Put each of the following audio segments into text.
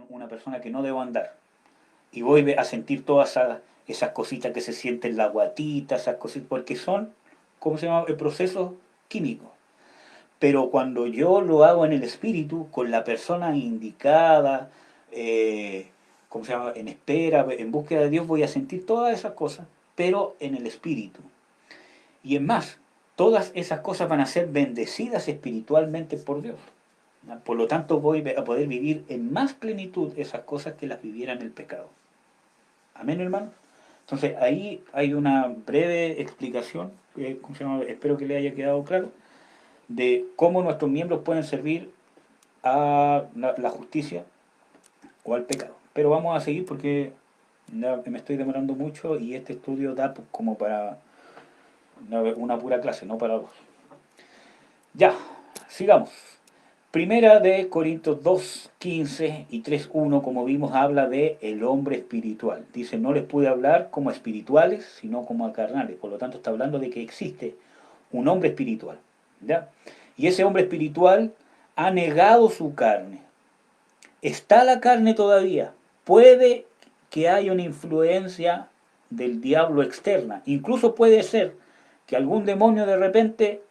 una persona que no debo andar. Y voy a sentir todas esas cositas que se sienten en la guatita, esas cositas, porque son, ¿cómo se llama? Procesos químicos. Pero cuando yo lo hago en el espíritu, con la persona indicada, eh, ¿cómo se llama? En espera, en búsqueda de Dios, voy a sentir todas esas cosas, pero en el espíritu. Y es más, todas esas cosas van a ser bendecidas espiritualmente por Dios. ¿No? Por lo tanto, voy a poder vivir en más plenitud esas cosas que las viviera en el pecado. Amén, hermano. Entonces, ahí hay una breve explicación, ¿cómo se llama? Espero que le haya quedado claro, de cómo nuestros miembros pueden servir a la justicia o al pecado. Pero vamos a seguir porque me estoy demorando mucho y este estudio da como para una pura clase, no para dos. Ya, sigamos. Primera de Corintios 2, 15 y 3, 1, como vimos, habla de el hombre espiritual. Dice, no les pude hablar como a espirituales, sino como a carnales. Por lo tanto, está hablando de que existe un hombre espiritual. ¿Ya? Y ese hombre espiritual ha negado su carne. Está la carne todavía. Puede que haya una influencia del diablo externa. Incluso puede ser que algún demonio de repente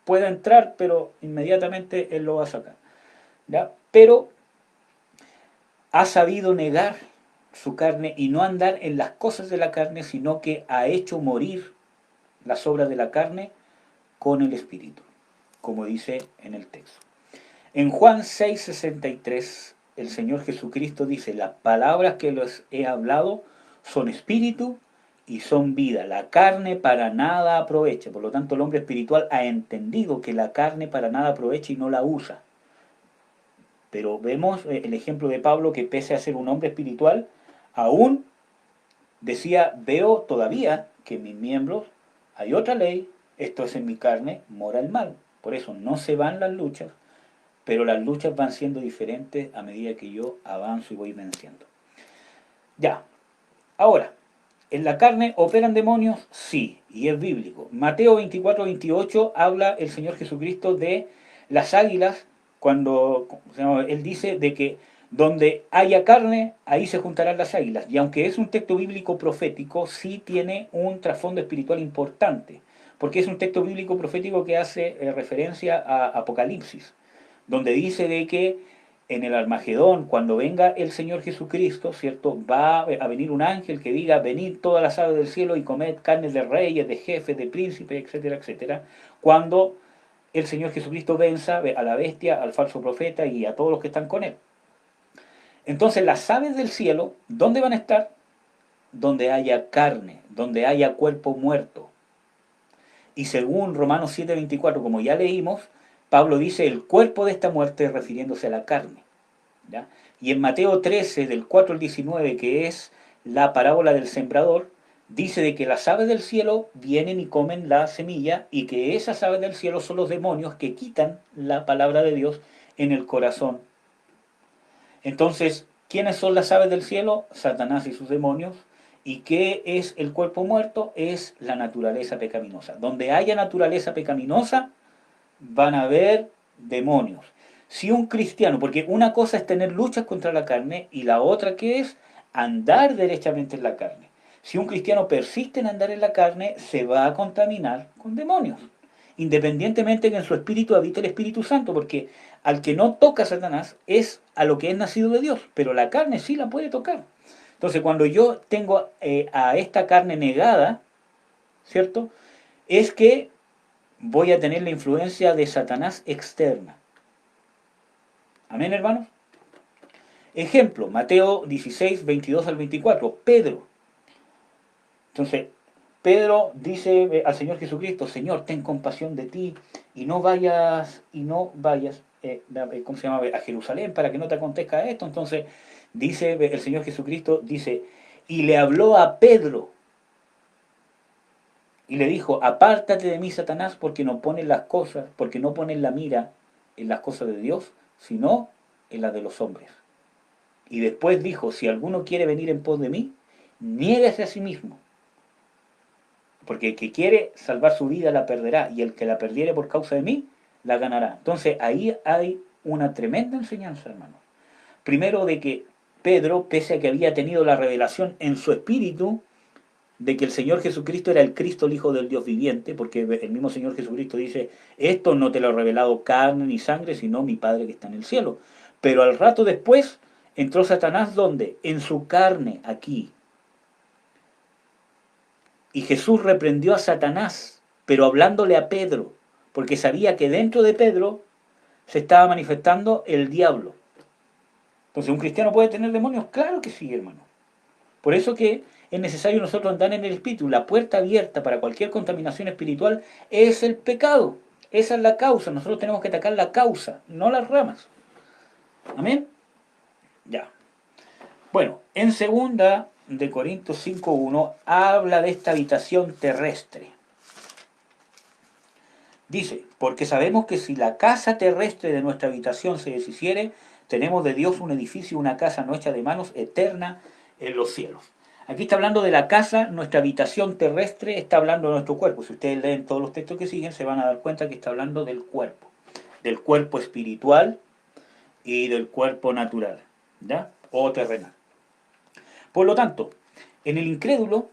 pueda entrar, pero inmediatamente él lo va a sacar. ¿Ya? Pero ha sabido negar su carne y no andar en las cosas de la carne, sino que ha hecho morir las obras de la carne con el Espíritu, como dice en el texto. En Juan 6:63, el Señor Jesucristo dice, las palabras que les he hablado son espíritu y son vida. La carne para nada aprovecha. Por lo tanto, el hombre espiritual ha entendido que la carne para nada aprovecha y no la usa. Pero vemos el ejemplo de Pablo que pese a ser un hombre espiritual, aún decía, veo todavía que en mis miembros hay otra ley, esto es en mi carne, mora el mal. Por eso no se van las luchas, pero las luchas van siendo diferentes a medida que yo avanzo y voy venciendo. Ya, ahora, ¿en la carne operan demonios? Sí, y es bíblico. Mateo 24-28 habla el Señor Jesucristo de las águilas, cuando él dice de que donde haya carne, ahí se juntarán las águilas. Y aunque es un texto bíblico profético, sí tiene un trasfondo espiritual importante, porque es un texto bíblico profético que hace referencia a Apocalipsis, donde dice de que en el Armagedón, cuando venga el Señor Jesucristo, ¿cierto? Va a venir un ángel que diga, venid todas las aves del cielo y comed carnes de reyes, de jefes, de príncipes, etcétera, etcétera. Cuando el Señor Jesucristo venza a la bestia, al falso profeta y a todos los que están con él. Entonces las aves del cielo, ¿dónde van a estar? Donde haya carne, donde haya cuerpo muerto. Y según Romanos 7:24, como ya leímos, Pablo dice el cuerpo de esta muerte refiriéndose a la carne. ¿Ya? Y en Mateo 13, del 4 al 19, que es la parábola del sembrador, dice de que las aves del cielo vienen y comen la semilla y que esas aves del cielo son los demonios que quitan la palabra de Dios en el corazón. Entonces, ¿quiénes son las aves del cielo? Satanás y sus demonios. ¿Y qué es el cuerpo muerto? Es la naturaleza pecaminosa. Donde haya naturaleza pecaminosa, van a haber demonios. Si un cristiano, porque una cosa es tener luchas contra la carne y la otra que es andar derechamente en la carne. Si un cristiano persiste en andar en la carne, se va a contaminar con demonios. Independientemente que en su espíritu habite el Espíritu Santo, porque al que no toca a Satanás es a lo que es nacido de Dios, pero la carne sí la puede tocar. Entonces, cuando yo tengo a esta carne negada, ¿cierto? Es que voy a tener la influencia de Satanás externa. Amén, hermanos. Ejemplo, Mateo 16, 22 al 24. Pedro. Entonces, Pedro dice al Señor Jesucristo, Señor, ten compasión de ti y no vayas, ¿cómo se llama? A Jerusalén para que no te acontezca esto. Entonces, dice el Señor Jesucristo, dice, y le habló a Pedro y le dijo, apártate de mí, Satanás, porque no pones las cosas, porque no pones la mira en las cosas de Dios, sino en las de los hombres. Y después dijo, si alguno quiere venir en pos de mí, niéguese a sí mismo. Porque el que quiere salvar su vida la perderá, y el que la perdiere por causa de mí, la ganará. Entonces ahí hay una tremenda enseñanza, hermanos. Primero de que Pedro, pese a que había tenido la revelación en su espíritu de que el Señor Jesucristo era el Cristo, el Hijo del Dios viviente, porque el mismo Señor Jesucristo dice, esto no te lo ha revelado carne ni sangre, sino mi Padre que está en el cielo. Pero al rato después entró Satanás, ¿dónde? En su carne, aquí. Y Jesús reprendió a Satanás, pero hablándole a Pedro, porque sabía que dentro de Pedro se estaba manifestando el diablo. Entonces, ¿un cristiano puede tener demonios? Claro que sí, hermano. Por eso que es necesario nosotros andar en el espíritu. La puerta abierta para cualquier contaminación espiritual es el pecado. Esa es la causa. Nosotros tenemos que atacar la causa, no las ramas. Amén. Ya. Bueno, en segunda de Corintios 5:1 habla de esta habitación terrestre. Dice, porque sabemos que si la casa terrestre de nuestra habitación se deshiciere, tenemos de Dios un edificio, una casa no hecha de manos, eterna en los cielos. Aquí está hablando de la casa, nuestra habitación terrestre, está hablando de nuestro cuerpo. Si ustedes leen todos los textos que siguen, se van a dar cuenta que está hablando del cuerpo espiritual y del cuerpo natural, ¿ya? O terrenal. Por lo tanto, en el incrédulo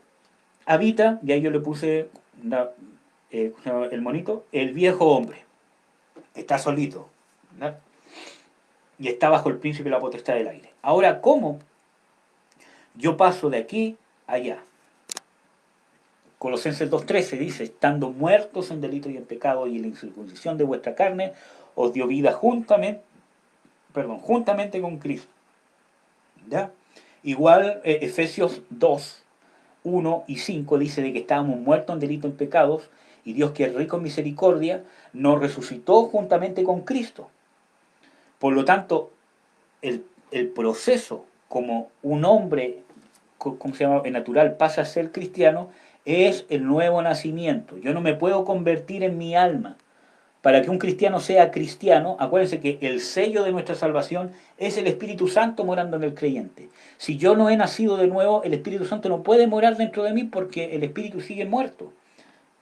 habita, y ahí yo le puse el monito, el viejo hombre. Está solito, ¿verdad? Y está bajo el príncipe de la potestad del aire. Ahora, ¿cómo yo paso de aquí a allá? Colosenses 2:13 dice, estando muertos en delito y en pecado y en la incircuncisión de vuestra carne, os dio vida juntamente con Cristo. ¿Ya? Igual Efesios 2:1 y 5 dice de que estábamos muertos en delito y en pecados, y Dios, que es rico en misericordia, nos resucitó juntamente con Cristo. Por lo tanto, el proceso como un hombre, ¿cómo se llama?, natural, pasa a ser cristiano, es el nuevo nacimiento. Yo no me puedo convertir en mi alma. Para que un cristiano sea cristiano, acuérdense que el sello de nuestra salvación es el Espíritu Santo morando en el creyente. Si yo no he nacido de nuevo, el Espíritu Santo no puede morar dentro de mí porque el Espíritu sigue muerto.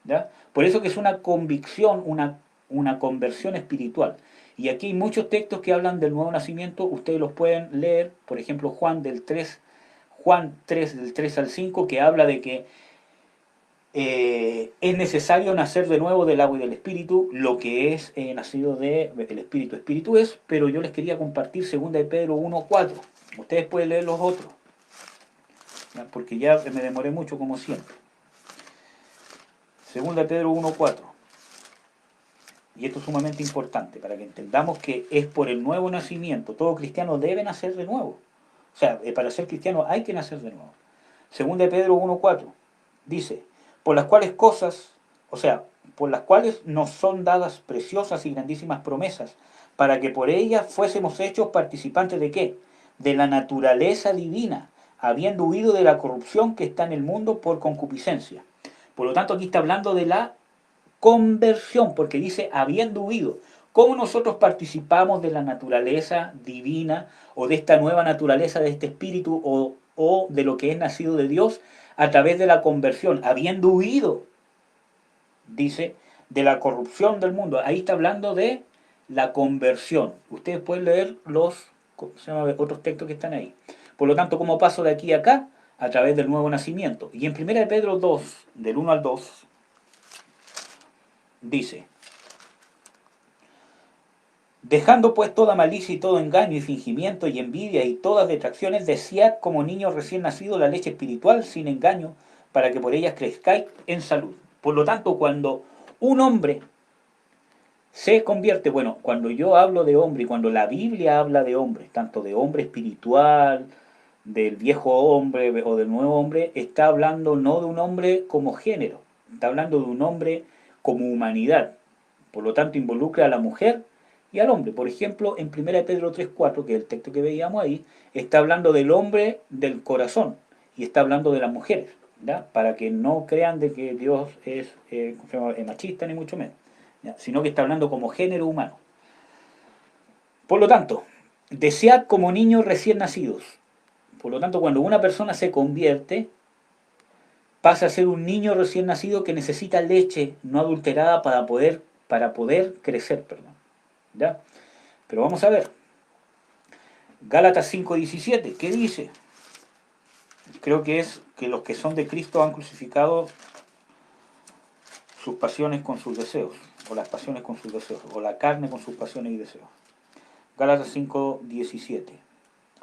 ¿Ya? Por eso que es una convicción, una conversión espiritual. Y aquí hay muchos textos que hablan del nuevo nacimiento, ustedes los pueden leer, por ejemplo Juan 3 del 3 al 5, que habla de que es necesario nacer de nuevo del agua y del espíritu, lo que es nacido del espíritu, espíritu es, pero yo les quería compartir 2 de Pedro 1:4. Ustedes pueden leer los otros, ¿ya? Porque ya me demoré mucho como siempre. 2 de Pedro 1:4. Y esto es sumamente importante para que entendamos que es por el nuevo nacimiento. Todo cristiano debe nacer de nuevo. O sea, para ser cristiano hay que nacer de nuevo. 2 de Pedro 1:4 dice, por las cuales cosas, o sea, por las cuales nos son dadas preciosas y grandísimas promesas, para que por ellas fuésemos hechos participantes de ¿qué? De la naturaleza divina, habiendo huido de la corrupción que está en el mundo por concupiscencia. Por lo tanto, aquí está hablando de la conversión, porque dice habiendo huido. ¿Cómo nosotros participamos de la naturaleza divina o de esta nueva naturaleza, de este espíritu o de lo que es nacido de Dios? A través de la conversión, habiendo huido, dice, de la corrupción del mundo. Ahí está hablando de la conversión. Ustedes pueden leer los otros textos que están ahí. Por lo tanto, ¿cómo paso de aquí a acá? A través del nuevo nacimiento. Y en 1 de Pedro 2, del 1 al 2, dice, dejando pues toda malicia y todo engaño y fingimiento y envidia y todas detracciones, desead como niños recién nacidos la leche espiritual sin engaño, para que por ellas crezcáis en salud. Por lo tanto, cuando un hombre se convierte, bueno, cuando yo hablo de hombre y cuando la Biblia habla de hombre, tanto de hombre espiritual, del viejo hombre o del nuevo hombre, está hablando no de un hombre como género, está hablando de un hombre como humanidad. Por lo tanto, involucra a la mujer y al hombre. Por ejemplo, en 1 Pedro 3:4, que es el texto que veíamos ahí, está hablando del hombre del corazón y está hablando de las mujeres, ¿ya? Para que no crean de que Dios es machista ni mucho menos, ¿ya? Sino que está hablando como género humano. Por lo tanto, desead como niños recién nacidos. Por lo tanto, cuando una persona se convierte, pasa a ser un niño recién nacido que necesita leche no adulterada para poder crecer, perdón. ¿Ya? Pero vamos a ver. Gálatas 5:17, ¿qué dice? Creo que es que los que son de Cristo han crucificado sus pasiones con sus deseos, o las pasiones con sus deseos, o la carne con sus pasiones y deseos. Gálatas 5:17.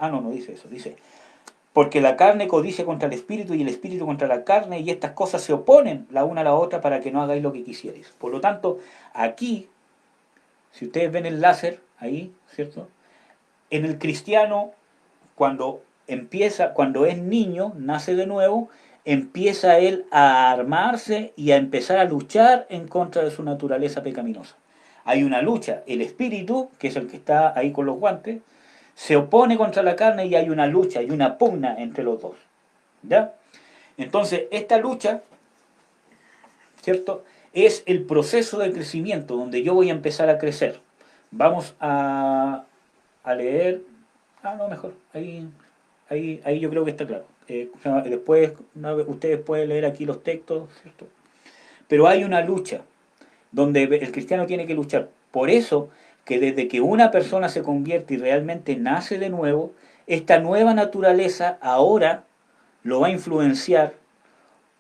No, no dice eso, dice, porque la carne codicia contra el espíritu y el espíritu contra la carne, y estas cosas se oponen la una a la otra para que no hagáis lo que quisierais. Por lo tanto, aquí, si ustedes ven el láser, ahí, ¿cierto? En el cristiano, cuando es niño, nace de nuevo, empieza él a armarse y a empezar a luchar en contra de su naturaleza pecaminosa. Hay una lucha, el espíritu, que es el que está ahí con los guantes, se opone contra la carne y hay una lucha, hay una pugna entre los dos. ¿Ya? Entonces, esta lucha, ¿cierto? Es el proceso de crecimiento donde yo voy a empezar a crecer. Vamos a leer. No, mejor. Ahí yo creo que está claro. Después, ustedes pueden leer aquí los textos, ¿cierto? Pero hay una lucha donde el cristiano tiene que luchar. Por eso que desde que una persona se convierte y realmente nace de nuevo, esta nueva naturaleza ahora lo va a influenciar,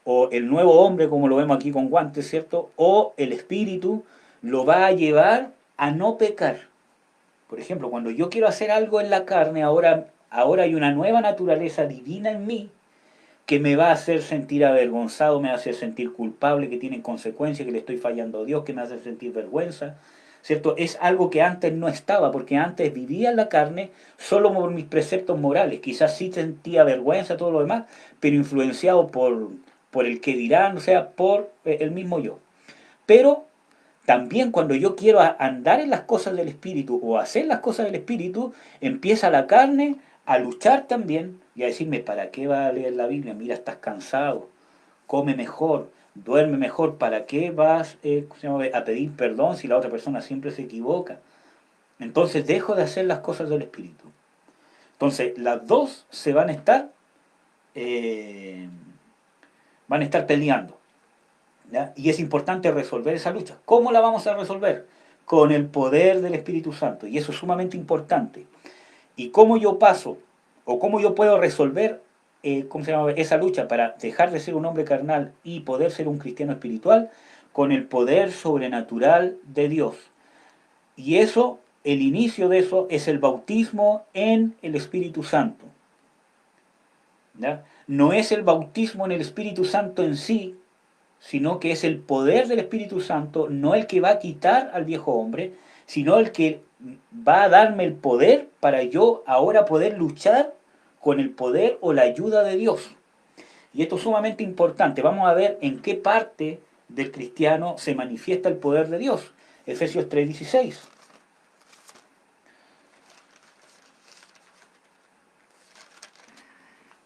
o el nuevo hombre, como lo vemos aquí con guantes, ¿cierto? O el espíritu lo va a llevar a no pecar. Por ejemplo, cuando yo quiero hacer algo en la carne, ahora hay una nueva naturaleza divina en mí que me va a hacer sentir avergonzado, me va a hacer sentir culpable, que tiene consecuencias, que le estoy fallando a Dios, que me hace sentir vergüenza, ¿cierto? Es algo que antes no estaba, porque antes vivía en la carne solo por mis preceptos morales, quizás sí sentía vergüenza, todo lo demás, pero influenciado por el que dirán, o sea, por el mismo yo. Pero también cuando yo quiero andar en las cosas del Espíritu o hacer las cosas del Espíritu, empieza la carne a luchar también y a decirme, ¿para qué vas a leer la Biblia? Mira, estás cansado, come mejor, duerme mejor, ¿para qué vas a pedir perdón si la otra persona siempre se equivoca? Entonces dejo de hacer las cosas del Espíritu. Entonces las dos se eh, van a estar peleando. ¿Ya? Y es importante resolver esa lucha. ¿Cómo la vamos a resolver? Con el poder del Espíritu Santo. Y eso es sumamente importante. ¿Y cómo yo paso o cómo yo puedo resolver ¿cómo se llama? Esa lucha para dejar de ser un hombre carnal y poder ser un cristiano espiritual? Con el poder sobrenatural de Dios. Y eso, el inicio de eso es el bautismo en el Espíritu Santo. ¿Ya? No es el bautismo en el Espíritu Santo en sí, sino que es el poder del Espíritu Santo, no el que va a quitar al viejo hombre, sino el que va a darme el poder para yo ahora poder luchar con el poder o la ayuda de Dios. Y esto es sumamente importante. Vamos a ver en qué parte del cristiano se manifiesta el poder de Dios. Efesios 3:16.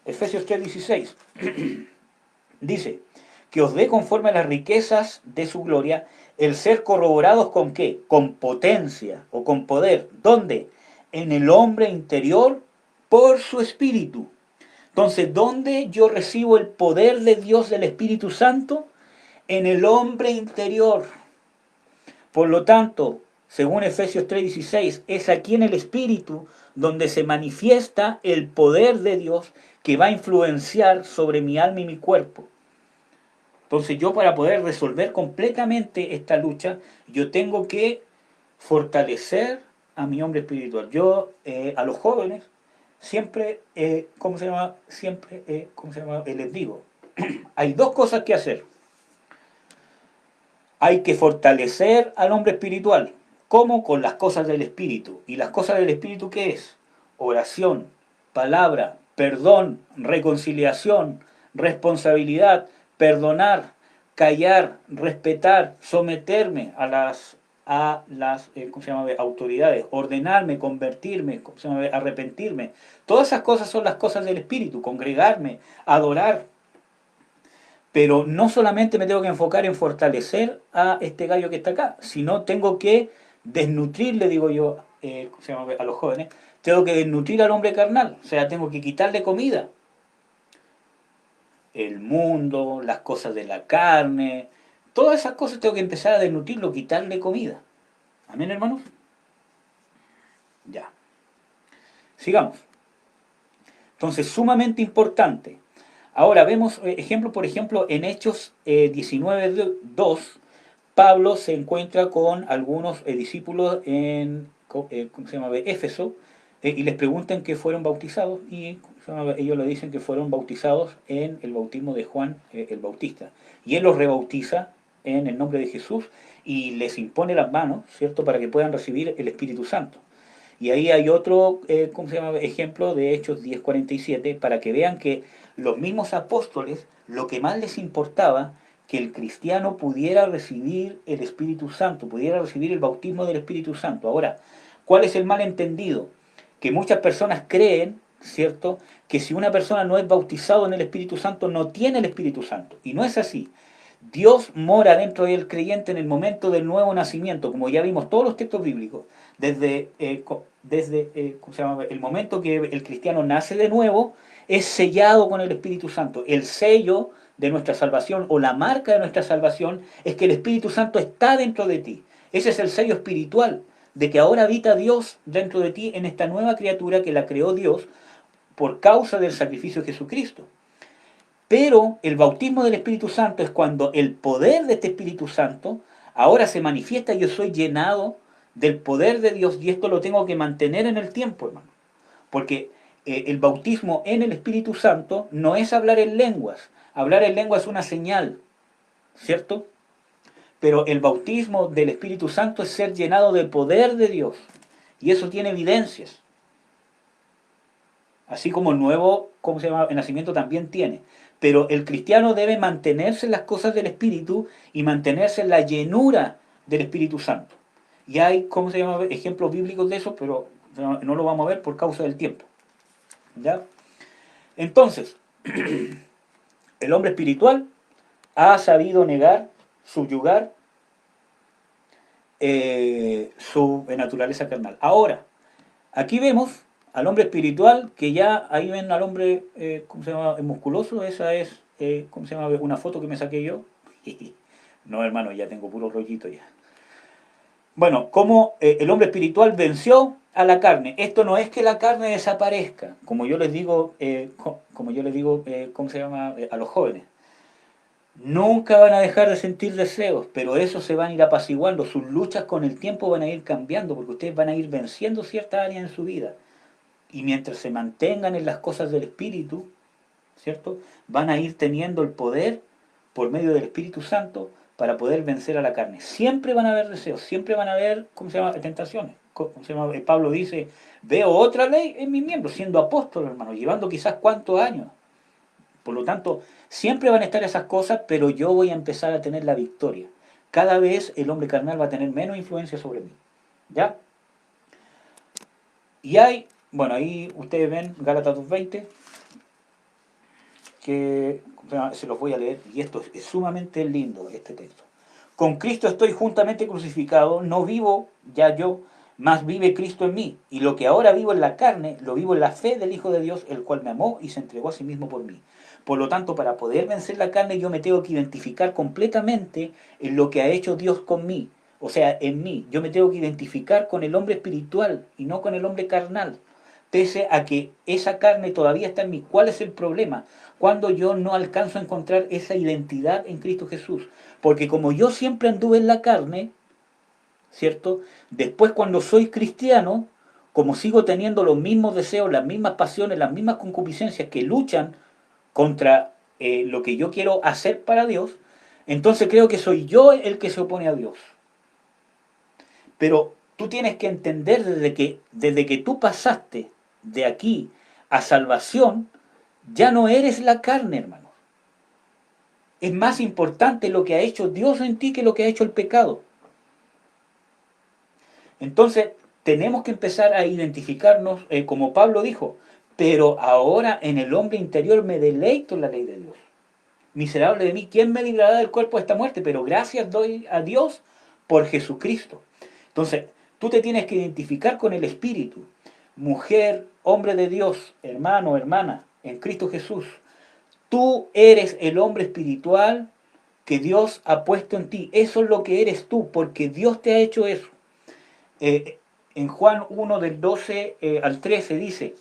Efesios 3:16 dice, que os dé conforme a las riquezas de su gloria el ser corroborados con qué? Con potencia o con poder. ¿Dónde? En el hombre interior por su espíritu. Entonces, ¿dónde yo recibo el poder de Dios del Espíritu Santo? En el hombre interior. Por lo tanto, según Efesios 3:16, es aquí en el Espíritu donde se manifiesta el poder de Dios que va a influenciar sobre mi alma y mi cuerpo. Entonces yo para poder resolver completamente esta lucha, yo tengo que fortalecer a mi hombre espiritual. Yo a los jóvenes siempre, ¿cómo se llama? Siempre, ¿cómo se llama? Les digo, hay dos cosas que hacer. Hay que fortalecer al hombre espiritual. ¿Cómo? Con las cosas del espíritu. ¿Y las cosas del espíritu qué es? Oración, palabra, perdón, reconciliación, responsabilidad, perdonar, callar, respetar, someterme a las ¿cómo se llama? Autoridades, ordenarme, convertirme, ¿cómo se llama? Arrepentirme. Todas esas cosas son las cosas del espíritu, congregarme, adorar. Pero no solamente me tengo que enfocar en fortalecer a este gallo que está acá, sino tengo que desnutrir, le digo yo ¿cómo se llama? A los jóvenes, tengo que desnutrir al hombre carnal, o sea, tengo que quitarle comida. El mundo, las cosas de la carne, todas esas cosas tengo que empezar a desnutrirlo, quitarle comida. ¿Amén, hermanos? Ya. Sigamos. Entonces, sumamente importante. Ahora vemos ejemplo, por ejemplo, en Hechos 19:2, Pablo se encuentra con algunos discípulos en ¿cómo se llama? Éfeso, y les preguntan que fueron bautizados y ¿cómo se llama? Ellos le dicen que fueron bautizados en el bautismo de Juan el Bautista. Y él los rebautiza en el nombre de Jesús y les impone las manos, ¿cierto?, para que puedan recibir el Espíritu Santo. Y ahí hay otro ¿cómo se llama? Ejemplo de Hechos 10:47, para que vean que los mismos apóstoles, lo que más les importaba, que el cristiano pudiera recibir el Espíritu Santo, pudiera recibir el bautismo del Espíritu Santo. Ahora, ¿cuál es el malentendido? Que muchas personas creen, ¿cierto?, que si una persona no es bautizado en el Espíritu Santo, no tiene el Espíritu Santo. Y no es así. Dios mora dentro del creyente en el momento del nuevo nacimiento, como ya vimos todos los textos bíblicos, desde ¿cómo se llama? El momento que el cristiano nace de nuevo, es sellado con el Espíritu Santo. El sello de nuestra salvación o la marca de nuestra salvación es que el Espíritu Santo está dentro de ti. Ese es el sello espiritual de que ahora habita Dios dentro de ti en esta nueva criatura que la creó Dios por causa del sacrificio de Jesucristo. Pero el bautismo del Espíritu Santo es cuando el poder de este Espíritu Santo ahora se manifiesta y yo soy llenado del poder de Dios y esto lo tengo que mantener en el tiempo, hermano. Porque el bautismo en el Espíritu Santo no es hablar en lenguas. Hablar en lenguas es una señal, ¿cierto? Pero el bautismo del Espíritu Santo es ser llenado del poder de Dios. Y eso tiene evidencias. Así como el nuevo, ¿cómo se llama? El nacimiento también tiene. Pero el cristiano debe mantenerse en las cosas del Espíritu y mantenerse en la llenura del Espíritu Santo. Y hay, ¿cómo se llama? Ejemplos bíblicos de eso, pero no lo vamos a ver por causa del tiempo. ¿Ya? Entonces, el hombre espiritual ha sabido negar, subyugar su naturaleza carnal. Ahora, aquí vemos al hombre espiritual, que ya ahí ven al hombre, ¿cómo se llama? Musculoso. Esa es, ¿cómo se llama? Una foto que me saqué yo. No, hermano, ya tengo puro rollito ya. Bueno, cómo el hombre espiritual venció a la carne. Esto no es que la carne desaparezca, como yo les digo, ¿cómo se llama? A los jóvenes. Nunca van a dejar de sentir deseos, pero eso se van a ir apaciguando. Sus luchas con el tiempo van a ir cambiando, porque ustedes van a ir venciendo ciertas áreas en su vida. Y mientras se mantengan en las cosas del Espíritu, ¿cierto? Van a ir teniendo el poder por medio del Espíritu Santo para poder vencer a la carne. Siempre van a haber deseos, siempre van a haber, ¿cómo se llama?, tentaciones. ¿Cómo se llama? Pablo dice, veo otra ley en mis miembros, siendo apóstol, hermano, llevando quizás cuántos años. Por lo tanto, siempre van a estar esas cosas, pero yo voy a empezar a tener la victoria. Cada vez el hombre carnal va a tener menos influencia sobre mí. ¿Ya? Y hay, bueno, ahí ustedes ven Gálatas 2:20, que se los voy a leer, y esto es sumamente lindo, este texto. Con Cristo estoy juntamente crucificado, no vivo ya yo, mas vive Cristo en mí. Y lo que ahora vivo en la carne, lo vivo en la fe del Hijo de Dios, el cual me amó y se entregó a sí mismo por mí. Por lo tanto, para poder vencer la carne, yo me tengo que identificar completamente en lo que ha hecho Dios con mí. O sea, en mí. Yo me tengo que identificar con el hombre espiritual y no con el hombre carnal. Pese a que esa carne todavía está en mí. ¿Cuál es el problema? Cuando yo no alcanzo a encontrar esa identidad en Cristo Jesús. Porque como yo siempre anduve en la carne, ¿cierto? Después cuando soy cristiano, como sigo teniendo los mismos deseos, las mismas pasiones, las mismas concupiscencias que luchan contra lo que yo quiero hacer para Dios, entonces creo que soy yo el que se opone a Dios. Pero tú tienes que entender desde que tú pasaste de aquí a salvación, ya no eres la carne, hermano. Es más importante lo que ha hecho Dios en ti que lo que ha hecho el pecado. Entonces, tenemos que empezar a identificarnos, como Pablo dijo, pero ahora en el hombre interior me deleito en la ley de Dios. Miserable de mí, ¿quién me librará del cuerpo de esta muerte? Pero gracias doy a Dios por Jesucristo. Entonces, tú te tienes que identificar con el Espíritu. Mujer, hombre de Dios, hermano, hermana, en Cristo Jesús. Tú eres el hombre espiritual que Dios ha puesto en ti. Eso es lo que eres tú, porque Dios te ha hecho eso. En Juan 1 del 12 al 13 dice,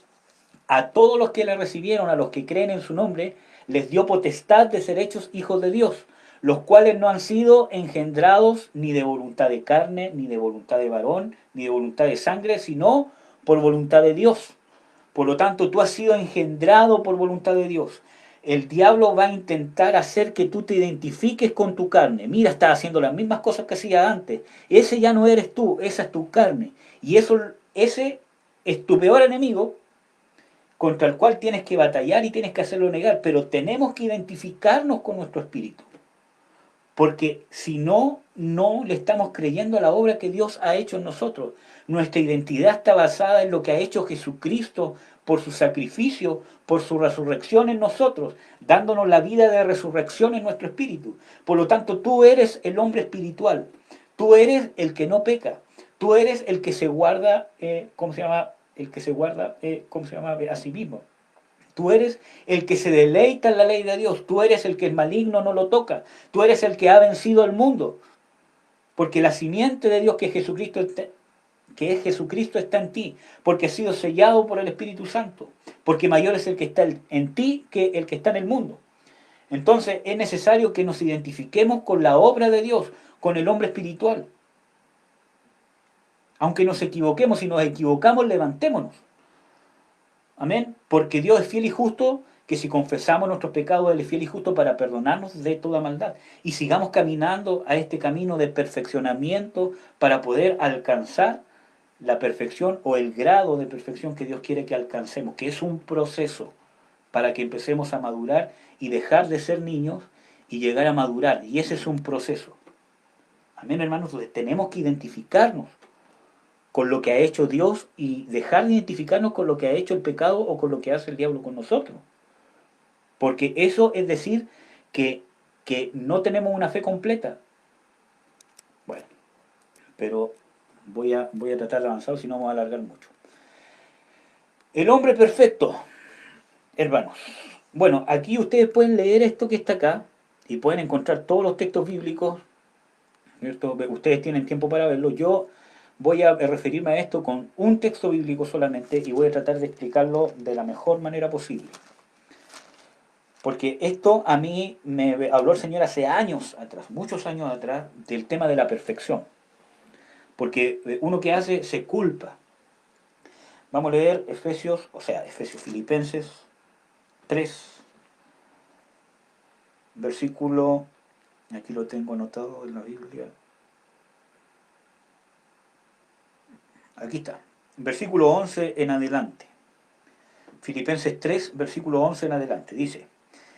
a todos los que le recibieron, a los que creen en su nombre, les dio potestad de ser hechos hijos de Dios, los cuales no han sido engendrados ni de voluntad de carne, ni de voluntad de varón, ni de voluntad de sangre, sino por voluntad de Dios. Por lo tanto, tú has sido engendrado por voluntad de Dios. El diablo va a intentar hacer que tú te identifiques con tu carne. Mira, estás haciendo las mismas cosas que hacía antes. Ese ya no eres tú, esa es tu carne. Y ese es tu peor enemigo contra el cual tienes que batallar y tienes que hacerlo negar. Pero tenemos que identificarnos con nuestro espíritu. Porque si no, no le estamos creyendo a la obra que Dios ha hecho en nosotros. Nuestra identidad está basada en lo que ha hecho Jesucristo por su sacrificio, por su resurrección en nosotros, dándonos la vida de resurrección en nuestro espíritu. Por lo tanto, tú eres el hombre espiritual. Tú eres el que no peca. Tú eres el que se guarda, ¿cómo se llama? El que se guarda, ¿cómo se llama? A sí mismo. Tú eres el que se deleita en la ley de Dios. Tú eres el que el maligno no lo toca. Tú eres el que ha vencido al mundo. Porque la simiente de Dios que es Jesucristo está en ti. Porque has sido sellado por el Espíritu Santo. Porque mayor es el que está en ti que el que está en el mundo. Entonces es necesario que nos identifiquemos con la obra de Dios, con el hombre espiritual. Aunque nos equivoquemos, si nos equivocamos, levantémonos. Amén. Porque Dios es fiel y justo, que si confesamos nuestros pecados, Él es fiel y justo para perdonarnos de toda maldad. Y sigamos caminando a este camino de perfeccionamiento para poder alcanzar la perfección o el grado de perfección que Dios quiere que alcancemos, que es un proceso para que empecemos a madurar y dejar de ser niños y llegar a madurar. Y ese es un proceso. Amén, hermanos. Entonces tenemos que identificarnos con lo que ha hecho Dios y dejar de identificarnos con lo que ha hecho el pecado o con lo que hace el diablo con nosotros. Porque eso es decir que no tenemos una fe completa. Bueno, pero voy a tratar de avanzar, si no me voy a alargar mucho. El hombre perfecto, hermanos. Bueno, aquí ustedes pueden leer esto que está acá y pueden encontrar todos los textos bíblicos. Ustedes tienen tiempo para verlo. Yo voy a referirme a esto con un texto bíblico solamente y voy a tratar de explicarlo de la mejor manera posible. Porque esto a mí me habló el Señor hace años atrás, muchos años atrás, del tema de la perfección. Porque uno que hace se culpa. Vamos a leer Filipenses 3, versículo, aquí lo tengo anotado en la Biblia. Aquí está, versículo 11 en adelante. Filipenses 3, versículo 11 en adelante. Dice,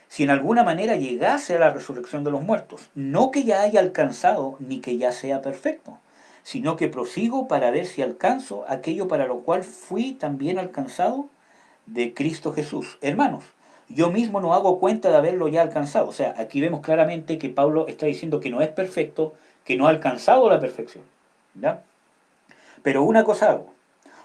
si en alguna manera llegase a la resurrección de los muertos, no que ya haya alcanzado ni que ya sea perfecto, sino que prosigo para ver si alcanzo aquello para lo cual fui también alcanzado de Cristo Jesús. Hermanos, yo mismo no hago cuenta de haberlo ya alcanzado. O sea, aquí vemos claramente que Pablo está diciendo que no es perfecto, que no ha alcanzado la perfección. ¿Ya? Pero una cosa hago,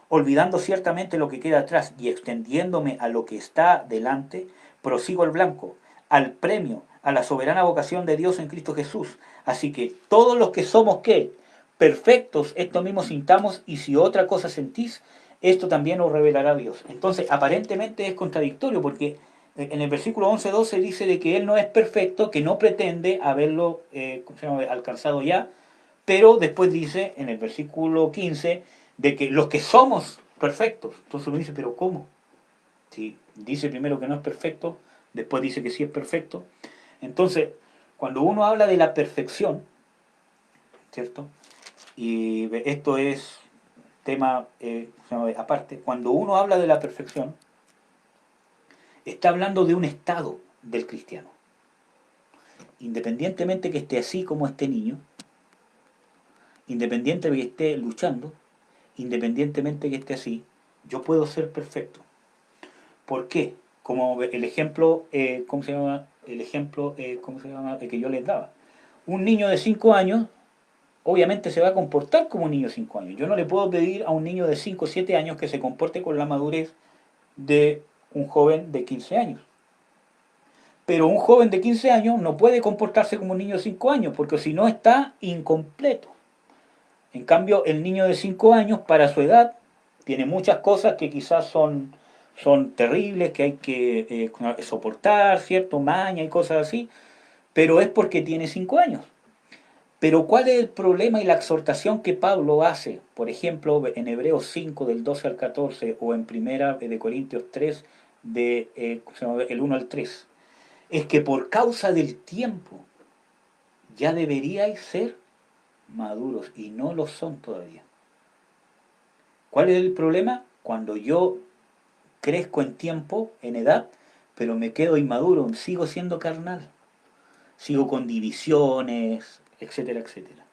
olvidando ciertamente lo que queda atrás y extendiéndome a lo que está delante, prosigo al blanco, al premio, a la soberana vocación de Dios en Cristo Jesús. Así que todos los que somos, ¿qué? Perfectos, esto mismo sintamos, y si otra cosa sentís, esto también os revelará Dios. Entonces, aparentemente es contradictorio, porque en el versículo 11-12 dice de que Él no es perfecto, que no pretende haberlo alcanzado ya, pero después dice, en el versículo 15, de que los que somos perfectos. Entonces uno dice, pero ¿cómo? Si dice primero que no es perfecto, después dice que sí es perfecto. Entonces, cuando uno habla de la perfección, ¿cierto? Y esto es tema aparte, cuando uno habla de la perfección, está hablando de un estado del cristiano. Independientemente que esté así como este niño, independientemente que esté luchando, independientemente que esté así, yo puedo ser perfecto. ¿Por qué? Como el ejemplo, ¿cómo se llama? El ejemplo, ¿cómo se llama? El que yo les daba. Un niño de 5 años, obviamente se va a comportar como un niño de 5 años. Yo no le puedo pedir a un niño de 5 o 7 años que se comporte con la madurez de un joven de 15 años. Pero un joven de 15 años no puede comportarse como un niño de 5 años, porque si no está incompleto. En cambio, el niño de 5 años, para su edad, tiene muchas cosas que quizás son terribles, que hay que soportar, ¿cierto? Maña y cosas así, pero es porque tiene 5 años. Pero ¿cuál es el problema y la exhortación que Pablo hace? Por ejemplo, en Hebreos 5 del 12 al 14 o en Primera de Corintios 3 el 1 al 3. Es que por causa del tiempo ya deberíais ser maduros y no lo son todavía. ¿Cuál es el problema? Cuando yo crezco en tiempo, en edad, pero me quedo inmaduro, sigo siendo carnal, sigo con divisiones, etcétera, etcétera.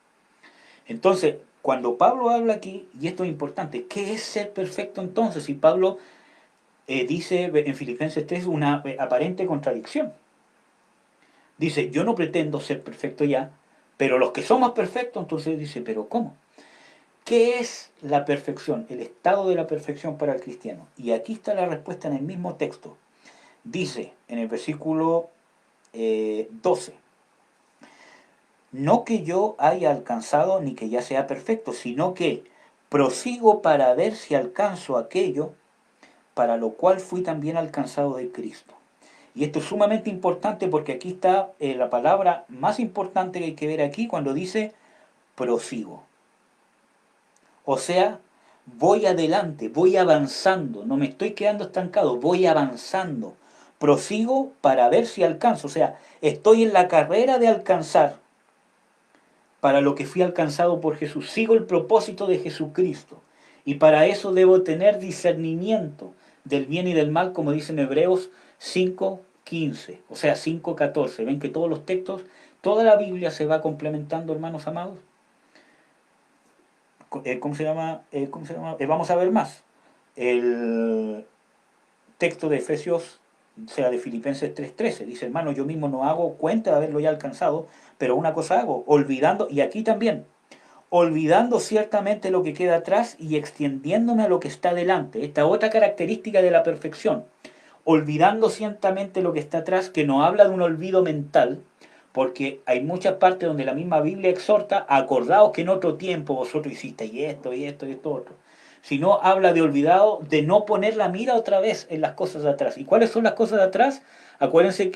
Entonces, cuando Pablo habla aquí, y esto es importante, ¿qué es ser perfecto entonces? Y Pablo dice en Filipenses 3 una aparente contradicción. Dice, yo no pretendo ser perfecto ya, pero los que somos perfectos, entonces dice, pero ¿cómo? ¿Qué es la perfección? El estado de la perfección para el cristiano. Y aquí está la respuesta en el mismo texto. Dice en el versículo 12, no que yo haya alcanzado ni que ya sea perfecto, sino que prosigo para ver si alcanzo aquello para lo cual fui también alcanzado de Cristo. Y esto es sumamente importante porque aquí está la palabra más importante que hay que ver aquí cuando dice prosigo. O sea, voy adelante, voy avanzando, no me estoy quedando estancado, voy avanzando. Prosigo para ver si alcanzo. O sea, estoy en la carrera de alcanzar para lo que fui alcanzado por Jesús. Sigo el propósito de Jesucristo. Y para eso debo tener discernimiento del bien y del mal, como dicen Hebreos 5:15, o sea, 5:14. Ven que todos los textos, toda la Biblia se va complementando, hermanos amados. ¿Cómo se llama? ¿Cómo se llama? Vamos a ver más. El texto de Efesios, o sea, de Filipenses 3:13, dice, hermano, yo mismo no hago cuenta de haberlo ya alcanzado, pero una cosa hago, olvidando, y aquí también, olvidando ciertamente lo que queda atrás y extendiéndome a lo que está delante. Esta otra característica de la perfección, olvidando ciertamente lo que está atrás, que no habla de un olvido mental, porque hay muchas partes donde la misma Biblia exhorta, acordaos que en otro tiempo vosotros hicisteis esto y esto y esto otro. Sino habla de olvidado, de no poner la mira otra vez en las cosas de atrás. ¿Y cuáles son las cosas de atrás? Acuérdense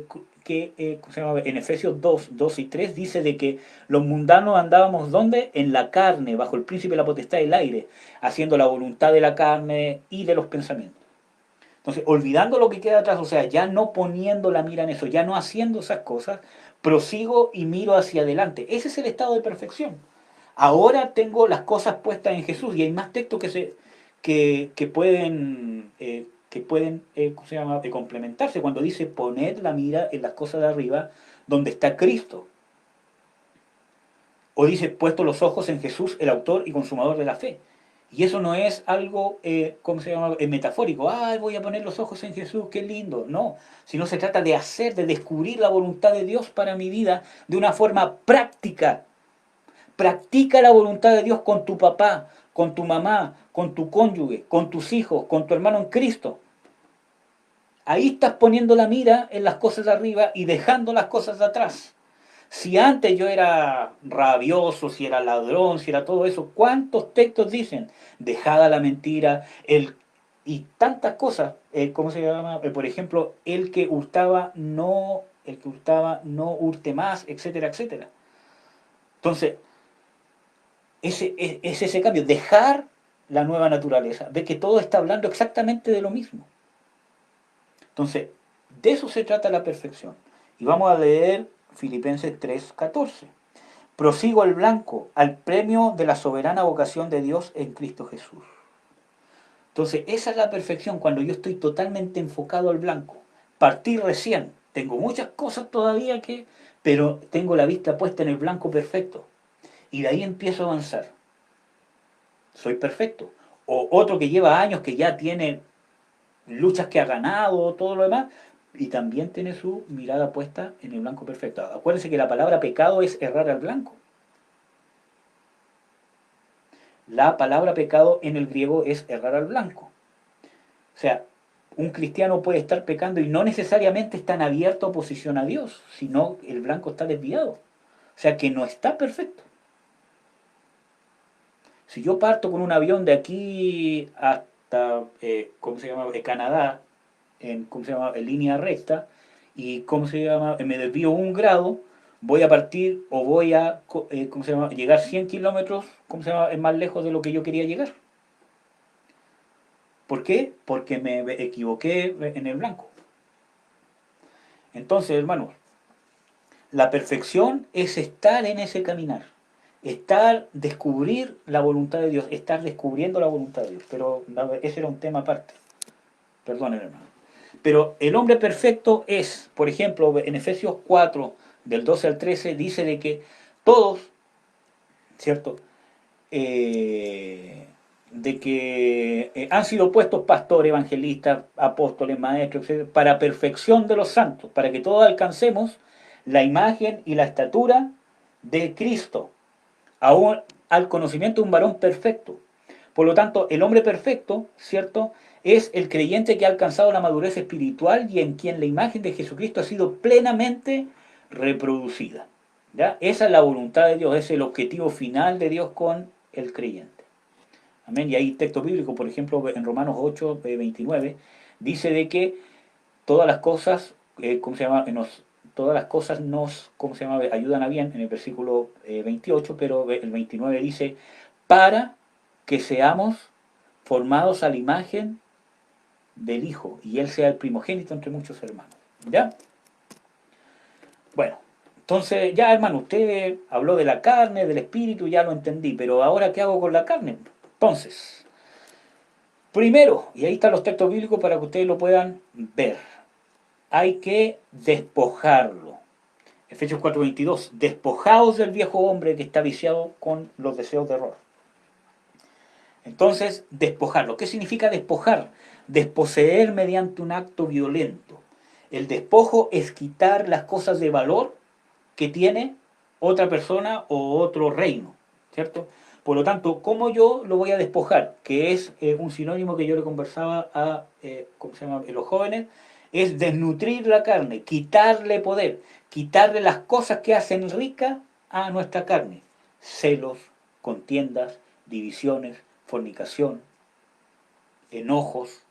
¿cómo se llama? En Efesios 2 y 3 dice de que los mundanos andábamos ¿dónde? En la carne, bajo el príncipe de la potestad del aire, haciendo la voluntad de la carne y de los pensamientos. Entonces, olvidando lo que queda atrás, o sea, ya no poniendo la mira en eso, ya no haciendo esas cosas, prosigo y miro hacia adelante. Ese es el estado de perfección. Ahora tengo las cosas puestas en Jesús y hay más textos que pueden ¿cómo se llama? Complementarse cuando dice poner la mira en las cosas de arriba donde está Cristo. O dice puesto los ojos en Jesús, el autor y consumador de la fe. Y eso no es algo, ¿cómo se llama? Metafórico. Ay, voy a poner los ojos en Jesús, qué lindo. No, sino se trata de hacer, de descubrir la voluntad de Dios para mi vida de una forma práctica. Practica la voluntad de Dios con tu papá, con tu mamá, con tu cónyuge, con tus hijos, con tu hermano en Cristo. Ahí estás poniendo la mira en las cosas de arriba y dejando las cosas de atrás. Si antes yo era rabioso, si era ladrón, si era todo eso, ¿cuántos textos dicen? Dejada la mentira, y tantas cosas, ¿cómo se llama? Por ejemplo, el que hurtaba no hurte más, etcétera, etcétera. Entonces, es ese cambio, dejar la nueva naturaleza, ver que todo está hablando exactamente de lo mismo. Entonces, de eso se trata la perfección. Y vamos a leer Filipenses 3:14. Prosigo al blanco, al premio de la soberana vocación de Dios en Cristo Jesús. Entonces, esa es la perfección cuando yo estoy totalmente enfocado al blanco. Partí recién, tengo muchas cosas todavía pero tengo la vista puesta en el blanco perfecto. Y de ahí empiezo a avanzar. Soy perfecto. O otro que lleva años, que ya tiene luchas que ha ganado, todo lo demás, y también tiene su mirada puesta en el blanco perfecto. Acuérdense que la palabra pecado es errar al blanco. La palabra pecado en el griego es errar al blanco. O sea, un cristiano puede estar pecando y no necesariamente está en abierta oposición a Dios, sino el blanco está desviado. O sea que no está perfecto. Si yo parto con un avión de aquí hasta, ¿cómo se llama?, Canadá, ¿cómo se llama?, en línea recta, y ¿cómo se llama?, me desvío 1 grado, voy a partir o voy a, ¿cómo se llama?, llegar 100 kilómetros, ¿cómo se llama?, es más lejos de lo que yo quería llegar. ¿Por qué? Porque me equivoqué en el blanco. Entonces, hermanos, la perfección es estar en ese caminar, descubrir la voluntad de Dios, estar descubriendo la voluntad de Dios. Pero ese era un tema aparte, perdonen, hermano. Pero el hombre perfecto es, por ejemplo, en Efesios 4, del 12 al 13, dice de que todos, ¿cierto?, de que han sido puestos pastores, evangelistas, apóstoles, maestros, etcétera, para perfección de los santos, para que todos alcancemos la imagen y la estatura de Cristo, aún al conocimiento de un varón perfecto. Por lo tanto, el hombre perfecto, ¿cierto?, es el creyente que ha alcanzado la madurez espiritual y en quien la imagen de Jesucristo ha sido plenamente reproducida. ¿Ya? Esa es la voluntad de Dios, es el objetivo final de Dios con el creyente. Amén. Y hay texto bíblico, por ejemplo, en Romanos 8, 29, dice de que todas las cosas, ¿cómo se llama? Todas las cosas nos, ¿cómo se llama?, ayudan a bien, en el versículo 28, pero el 29 dice, para que seamos formados a la imagen del Hijo, y Él sea el primogénito entre muchos hermanos. ¿Ya? Bueno, entonces ya, hermano, usted habló de la carne, del espíritu, ya lo entendí, pero ahora ¿qué hago con la carne? Entonces, primero, y ahí están los textos bíblicos para que ustedes lo puedan ver, hay que despojarlo. Efesios 4:22, despojaos del viejo hombre que está viciado con los deseos de error. Entonces, despojarlo. ¿Qué significa despojar? Desposeer mediante un acto violento. El despojo es quitar las cosas de valor que tiene otra persona o otro reino, ¿cierto? Por lo tanto, ¿cómo yo lo voy a despojar? Que es un sinónimo que yo le conversaba a, ¿cómo se llama?, a los jóvenes, es desnutrir la carne, quitarle poder, quitarle las cosas que hacen rica a nuestra carne. Celos, contiendas, divisiones, fornicación, enojos,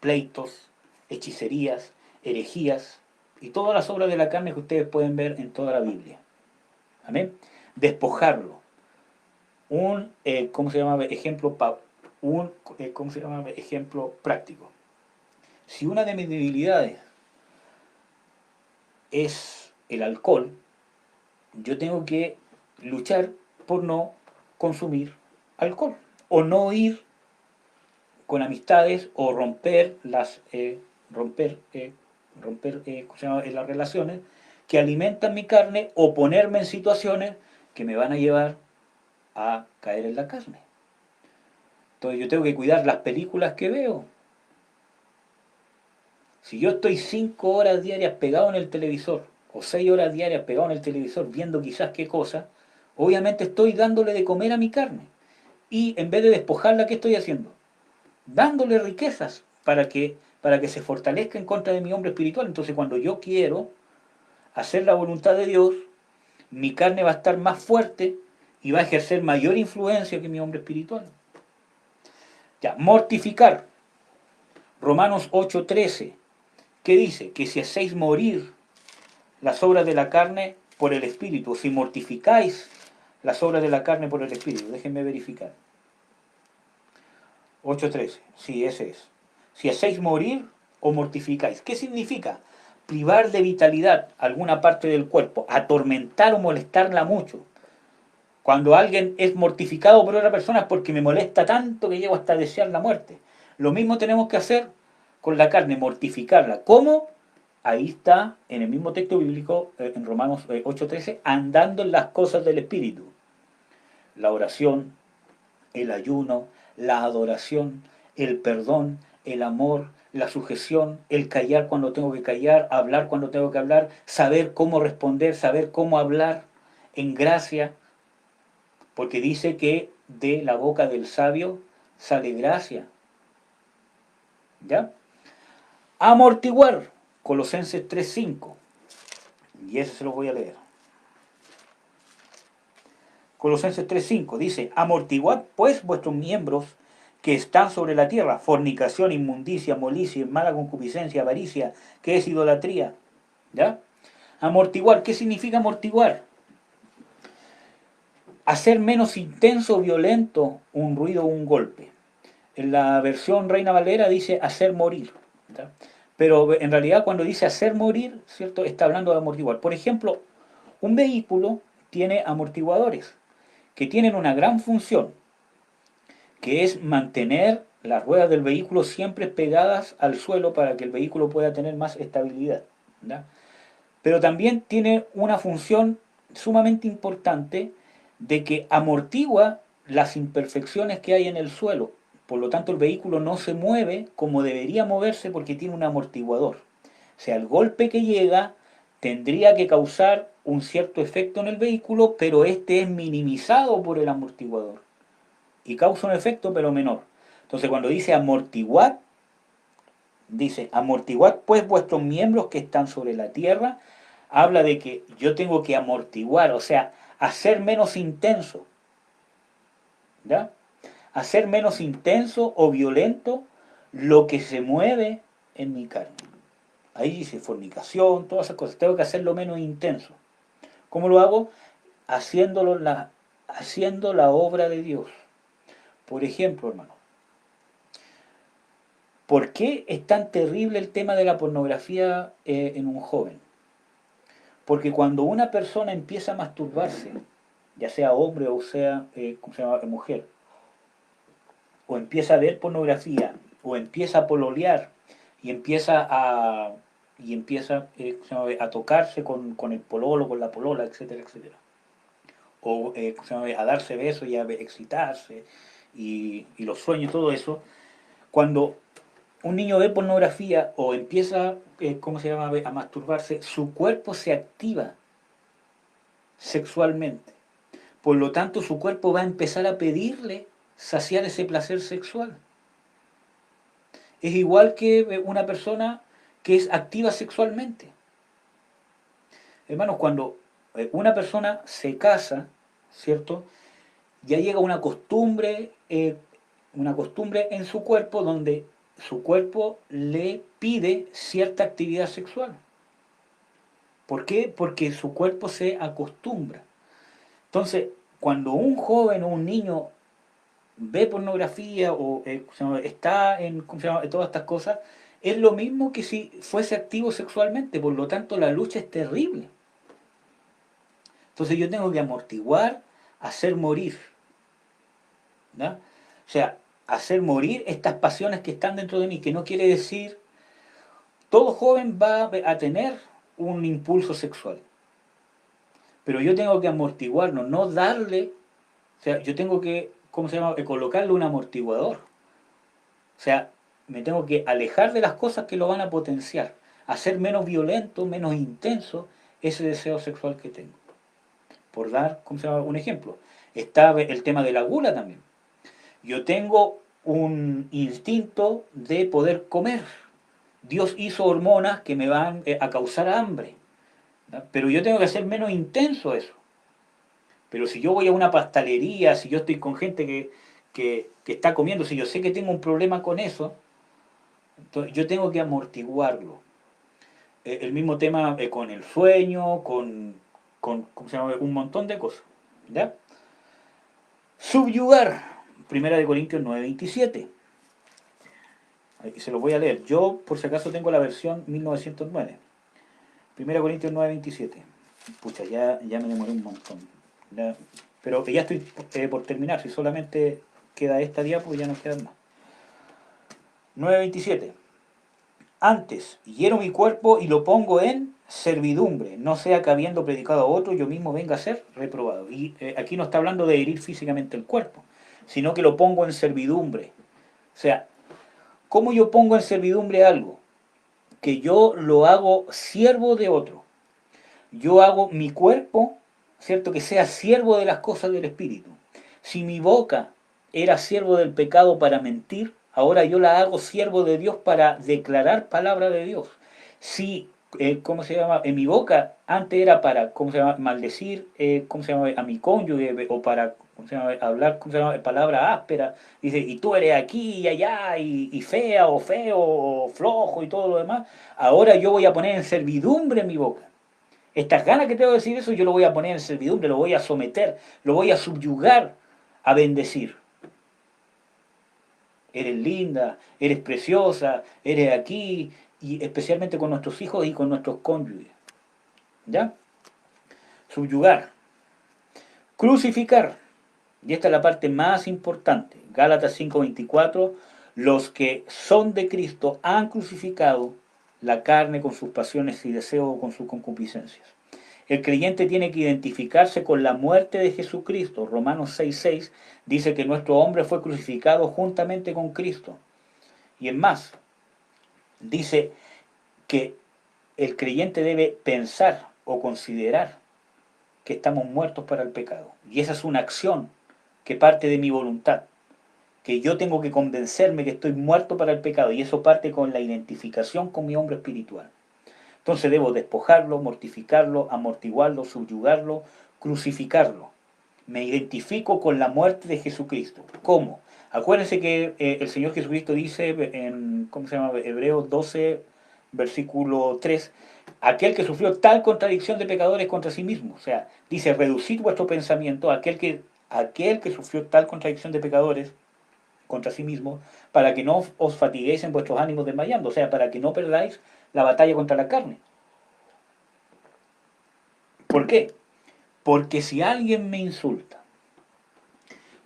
pleitos, hechicerías, herejías y todas las obras de la carne que ustedes pueden ver en toda la Biblia. Amén. Despojarlo. ¿Cómo se llama? ¿Cómo se llama? Ejemplo práctico. Si una de mis debilidades es el alcohol, yo tengo que luchar por no consumir alcohol o no ir con amistades o ¿cómo se llama?, las relaciones que alimentan mi carne o ponerme en situaciones que me van a llevar a caer en la carne. Entonces yo tengo que cuidar las películas que veo. Si yo estoy 5 horas diarias pegado en el televisor o 6 horas diarias pegado en el televisor viendo quizás qué cosa, obviamente estoy dándole de comer a mi carne. Y en vez de despojarla, ¿qué estoy haciendo? Dándole riquezas para que se fortalezca en contra de mi hombre espiritual. Entonces cuando yo quiero hacer la voluntad de Dios, mi carne va a estar más fuerte y va a ejercer mayor influencia que mi hombre espiritual. Ya, mortificar. Romanos 8:13. ¿Qué dice? Que si hacéis morir las obras de la carne por el espíritu, si mortificáis las obras de la carne por el espíritu. Déjenme verificar. 8:13. Sí, ese es. Si hacéis morir o mortificáis. ¿Qué significa? Privar de vitalidad alguna parte del cuerpo, atormentar o molestarla mucho. Cuando alguien es mortificado por otra persona es porque me molesta tanto que llego hasta desear la muerte. Lo mismo tenemos que hacer con la carne, mortificarla. ¿Cómo? Ahí está, en el mismo texto bíblico, en Romanos 8:13, andando en las cosas del Espíritu. La oración, el ayuno, la adoración, el perdón, el amor, la sujeción, el callar cuando tengo que callar, hablar cuando tengo que hablar, saber cómo responder, saber cómo hablar en gracia, porque dice que de la boca del sabio sale gracia. ¿Ya? Amortiguar, Colosenses 3:5, y eso se lo voy a leer. Colosenses 3:5 dice, amortiguad pues vuestros miembros que están sobre la tierra, fornicación, inmundicia, molicie, mala concupiscencia, avaricia, que es idolatría. ¿Ya? Amortiguar, ¿qué significa amortiguar? Hacer menos intenso o violento un ruido o un golpe. En la versión Reina Valera dice hacer morir. ¿Ya? Pero en realidad cuando dice hacer morir, ¿cierto? Está hablando de amortiguar. Por ejemplo, un vehículo tiene amortiguadores que tienen una gran función, que es mantener las ruedas del vehículo siempre pegadas al suelo para que el vehículo pueda tener más estabilidad. ¿Ya? Pero también tiene una función sumamente importante de que amortigua las imperfecciones que hay en el suelo. Por lo tanto, el vehículo no se mueve como debería moverse porque tiene un amortiguador. O sea, el golpe que llega tendría que causar un cierto efecto en el vehículo, pero este es minimizado por el amortiguador y causa un efecto pero menor. Entonces, cuando dice amortiguad, dice amortiguad pues vuestros miembros que están sobre la tierra, habla de que yo tengo que amortiguar, o sea, hacer menos intenso, ¿ya? Hacer menos intenso o violento lo que se mueve en mi carne. Ahí dice fornicación, todas esas cosas. Tengo que hacerlo menos intenso. ¿Cómo lo hago? Haciendo la obra de Dios. Por ejemplo, hermano, ¿por qué es tan terrible el tema de la pornografía en un joven? Porque cuando una persona empieza a masturbarse, ya sea hombre o sea, ¿cómo se llama? Mujer, o empieza a ver pornografía, o empieza a pololear, y empieza a tocarse con el pololo, con la polola, etcétera, etcétera. O a darse besos y a excitarse, y los sueños y todo eso. Cuando un niño ve pornografía o empieza, a masturbarse, su cuerpo se activa sexualmente. Por lo tanto, su cuerpo va a empezar a pedirle saciar ese placer sexual. Es igual que una persona que es activa sexualmente. Hermanos, cuando una persona se casa, ¿cierto? Ya llega una costumbre en su cuerpo donde su cuerpo le pide cierta actividad sexual. ¿Por qué? Porque su cuerpo se acostumbra. Entonces, cuando un joven o un niño ve pornografía o está en todas estas cosas, es lo mismo que si fuese activo sexualmente, por lo tanto la lucha es terrible. Entonces yo tengo que amortiguar, hacer morir, ¿no? O sea, hacer morir estas pasiones que están dentro de mí, que no quiere decir, todo joven va a tener un impulso sexual, pero yo tengo que amortiguarlo, no darle, o sea, yo tengo que, colocarle un amortiguador. O sea, me tengo que alejar de las cosas que lo van a potenciar, hacer menos violento, menos intenso ese deseo sexual que tengo. Por dar, un ejemplo. Está el tema de la gula también. Yo tengo un instinto de poder comer. Dios hizo hormonas que me van a causar hambre, ¿no? Pero yo tengo que hacer menos intenso eso. Pero si yo voy a una pastelería, si yo estoy con gente que está comiendo, si yo sé que tengo un problema con eso, entonces yo tengo que amortiguarlo. El mismo tema con el sueño, con un montón de cosas. ¿Ya? Subyugar. Primera de Corintios 9:27. Se los voy a leer. Yo, por si acaso, tengo la versión 1909. Primera de Corintios 9:27. Pucha, ya me demoré un montón. ¿Ya? Pero que ya estoy por terminar. Si solamente queda esta diapo, ya no quedan más. 9:27. Antes, hiero mi cuerpo y lo pongo en servidumbre, no sea que habiendo predicado a otro, yo mismo venga a ser reprobado. Y aquí no está hablando de herir físicamente el cuerpo, sino que lo pongo en servidumbre. O sea, ¿cómo yo pongo en servidumbre algo? Que yo lo hago siervo de otro. Yo hago mi cuerpo, ¿cierto? Que sea siervo de las cosas del Espíritu. Si mi boca era siervo del pecado para mentir, ahora yo la hago siervo de Dios para declarar palabra de Dios. Si ¿cómo se llama? En mi boca antes era para, ¿cómo se llama? Maldecir, ¿cómo se llama? A mi cónyuge o para, ¿cómo se llama? Hablar, ¿cómo se llama? Palabras ásperas. Dice, y tú eres aquí y allá y fea o feo o flojo y todo lo demás. Ahora yo voy a poner en servidumbre en mi boca. Estas ganas que tengo de decir eso, yo lo voy a poner en servidumbre, lo voy a someter, lo voy a subyugar a bendecir. Eres linda, eres preciosa, eres aquí, y especialmente con nuestros hijos y con nuestros cónyuges. ¿Ya? Subyugar. Crucificar. Y esta es la parte más importante. Gálatas 5:24, los que son de Cristo han crucificado la carne con sus pasiones y deseos o con sus concupiscencias. El creyente tiene que identificarse con la muerte de Jesucristo. Romanos 6:6 dice que nuestro hombre fue crucificado juntamente con Cristo. Y en más, dice que el creyente debe pensar o considerar que estamos muertos para el pecado. Y esa es una acción que parte de mi voluntad, que yo tengo que convencerme que estoy muerto para el pecado, y eso parte con la identificación con mi hombre espiritual. Entonces debo despojarlo, mortificarlo, amortiguarlo, subyugarlo, crucificarlo. Me identifico con la muerte de Jesucristo. ¿Cómo? Acuérdense que el Señor Jesucristo dice en, ¿cómo se llama? Hebreos 12, versículo 3, aquel que sufrió tal contradicción de pecadores contra sí mismo. O sea, dice, reducid vuestro pensamiento a aquel que sufrió tal contradicción de pecadores contra sí mismo, para que no os fatiguéis en vuestros ánimos desmayando, o sea, para que no perdáis la batalla contra la carne. ¿Por qué? Porque si alguien me insulta,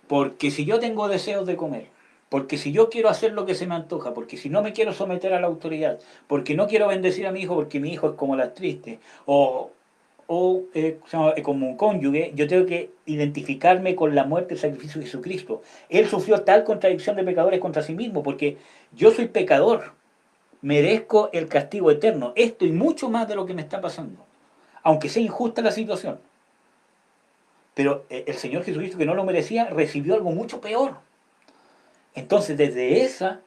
porque si yo tengo deseos de comer, porque si yo quiero hacer lo que se me antoja, porque si no me quiero someter a la autoridad, porque no quiero bendecir a mi hijo porque mi hijo es como las tristes, o como un cónyuge, yo tengo que identificarme con la muerte y el sacrificio de Jesucristo. Él sufrió tal contradicción de pecadores contra sí mismo, porque yo soy pecador, merezco el castigo eterno, esto y mucho más de lo que me está pasando, aunque sea injusta la situación. Pero el Señor Jesucristo, que no lo merecía, recibió algo mucho peor. Entonces, desde esa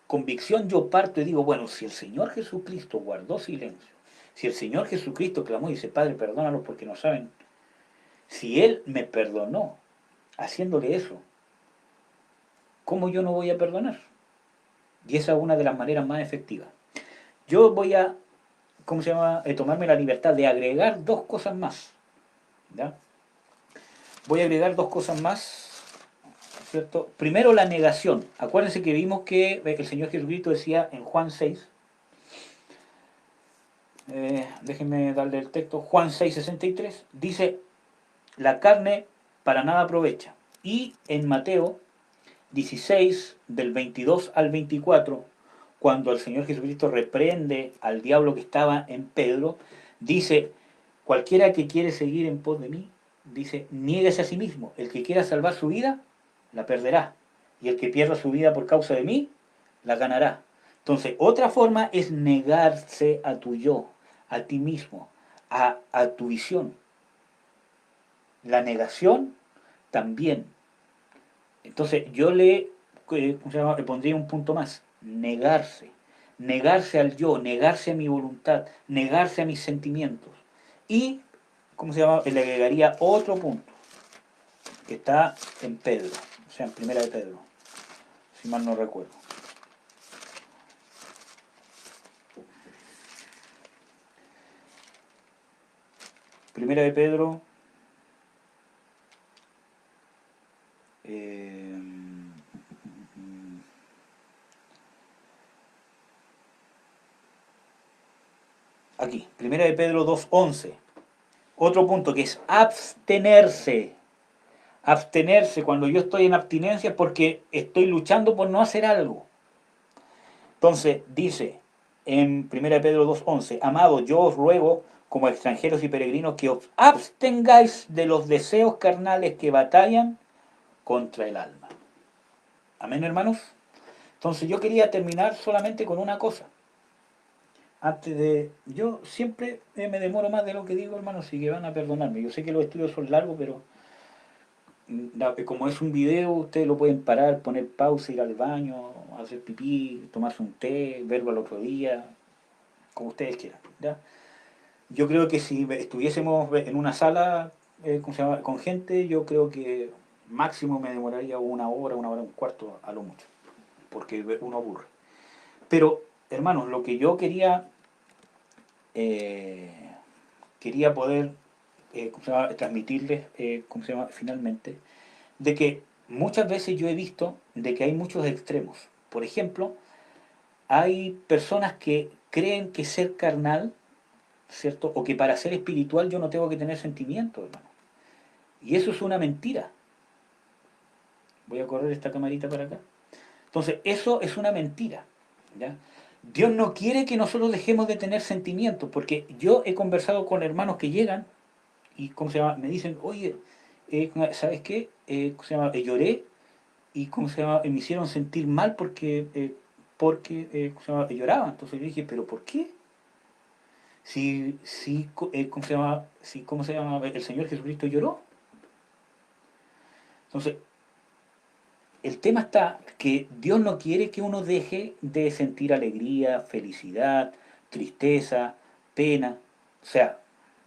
convicción yo parto y digo, bueno, si el Señor Jesucristo guardó silencio, si el Señor Jesucristo clamó y dice, Padre, perdónalos porque no saben, si Él me perdonó haciéndole eso, ¿cómo yo no voy a perdonar? Y esa es una de las maneras más efectivas. Yo voy a, ¿cómo se llama?, tomarme la libertad de agregar dos cosas más. ¿Ya? Voy a agregar dos cosas más, ¿cierto? Primero, la negación. Acuérdense que vimos que el Señor Jesucristo decía en Juan 6, déjenme darle el texto, Juan 6:63, dice, la carne para nada aprovecha. Y en Mateo 16, del 22 al 24, cuando el Señor Jesucristo reprende al diablo que estaba en Pedro, dice, cualquiera que quiere seguir en pos de mí, dice, niéguese a sí mismo. El que quiera salvar su vida, la perderá. Y el que pierda su vida por causa de mí, la ganará. Entonces, otra forma es negarse a tu yo, a ti mismo, a tu visión. La negación también. Entonces, yo le pondría un punto más, negarse. Negarse al yo, negarse a mi voluntad, negarse a mis sentimientos. Y, ¿cómo se llama? Le agregaría otro punto, que está en Pedro, o sea, en Primera de Pedro, si mal no recuerdo. Primera de Pedro, eh, aquí, Primera de Pedro 2:11. Otro punto que es abstenerse. Abstenerse, cuando yo estoy en abstinencia es porque estoy luchando por no hacer algo. Entonces dice en 1 Pedro 2:11, amados, yo os ruego como extranjeros y peregrinos que os abstengáis de los deseos carnales que batallan contra el alma. Amén, hermanos. Entonces yo quería terminar solamente con una cosa. Antes de... Yo siempre me demoro más de lo que digo, hermanos, así que van a perdonarme. Yo sé que los estudios son largos, pero como es un video, ustedes lo pueden parar, poner pausa, ir al baño, hacer pipí, tomarse un té, verlo al otro día, como ustedes quieran, ¿ya? Yo creo que si estuviésemos en una sala ¿cómo se llama? Con gente, yo creo que máximo me demoraría una hora, un cuarto a lo mucho, porque uno aburre. Pero, hermanos, lo que yo eh, quería poder ¿cómo se llama? Transmitirles, ¿cómo se llama? Finalmente, de que muchas veces yo he visto de que hay muchos extremos. Por ejemplo, hay personas que creen que ser carnal, ¿cierto? O que para ser espiritual yo no tengo que tener sentimientos, hermano. Y eso es una mentira. Voy a correr esta camarita para acá. Entonces, eso es una mentira, ¿ya? Dios no quiere que nosotros dejemos de tener sentimientos, porque yo he conversado con hermanos que llegan y, ¿cómo se llama? Me dicen, oye, ¿sabes qué? ¿Cómo se llama? Lloré y, ¿cómo se llama? Me hicieron sentir mal porque ¿cómo se llama? Lloraba. Entonces yo dije, ¿pero por qué? ¿Cómo se llama? Si, ¿cómo se llama? El Señor Jesucristo lloró. Entonces, el tema está que Dios no quiere que uno deje de sentir alegría, felicidad, tristeza, pena. O sea,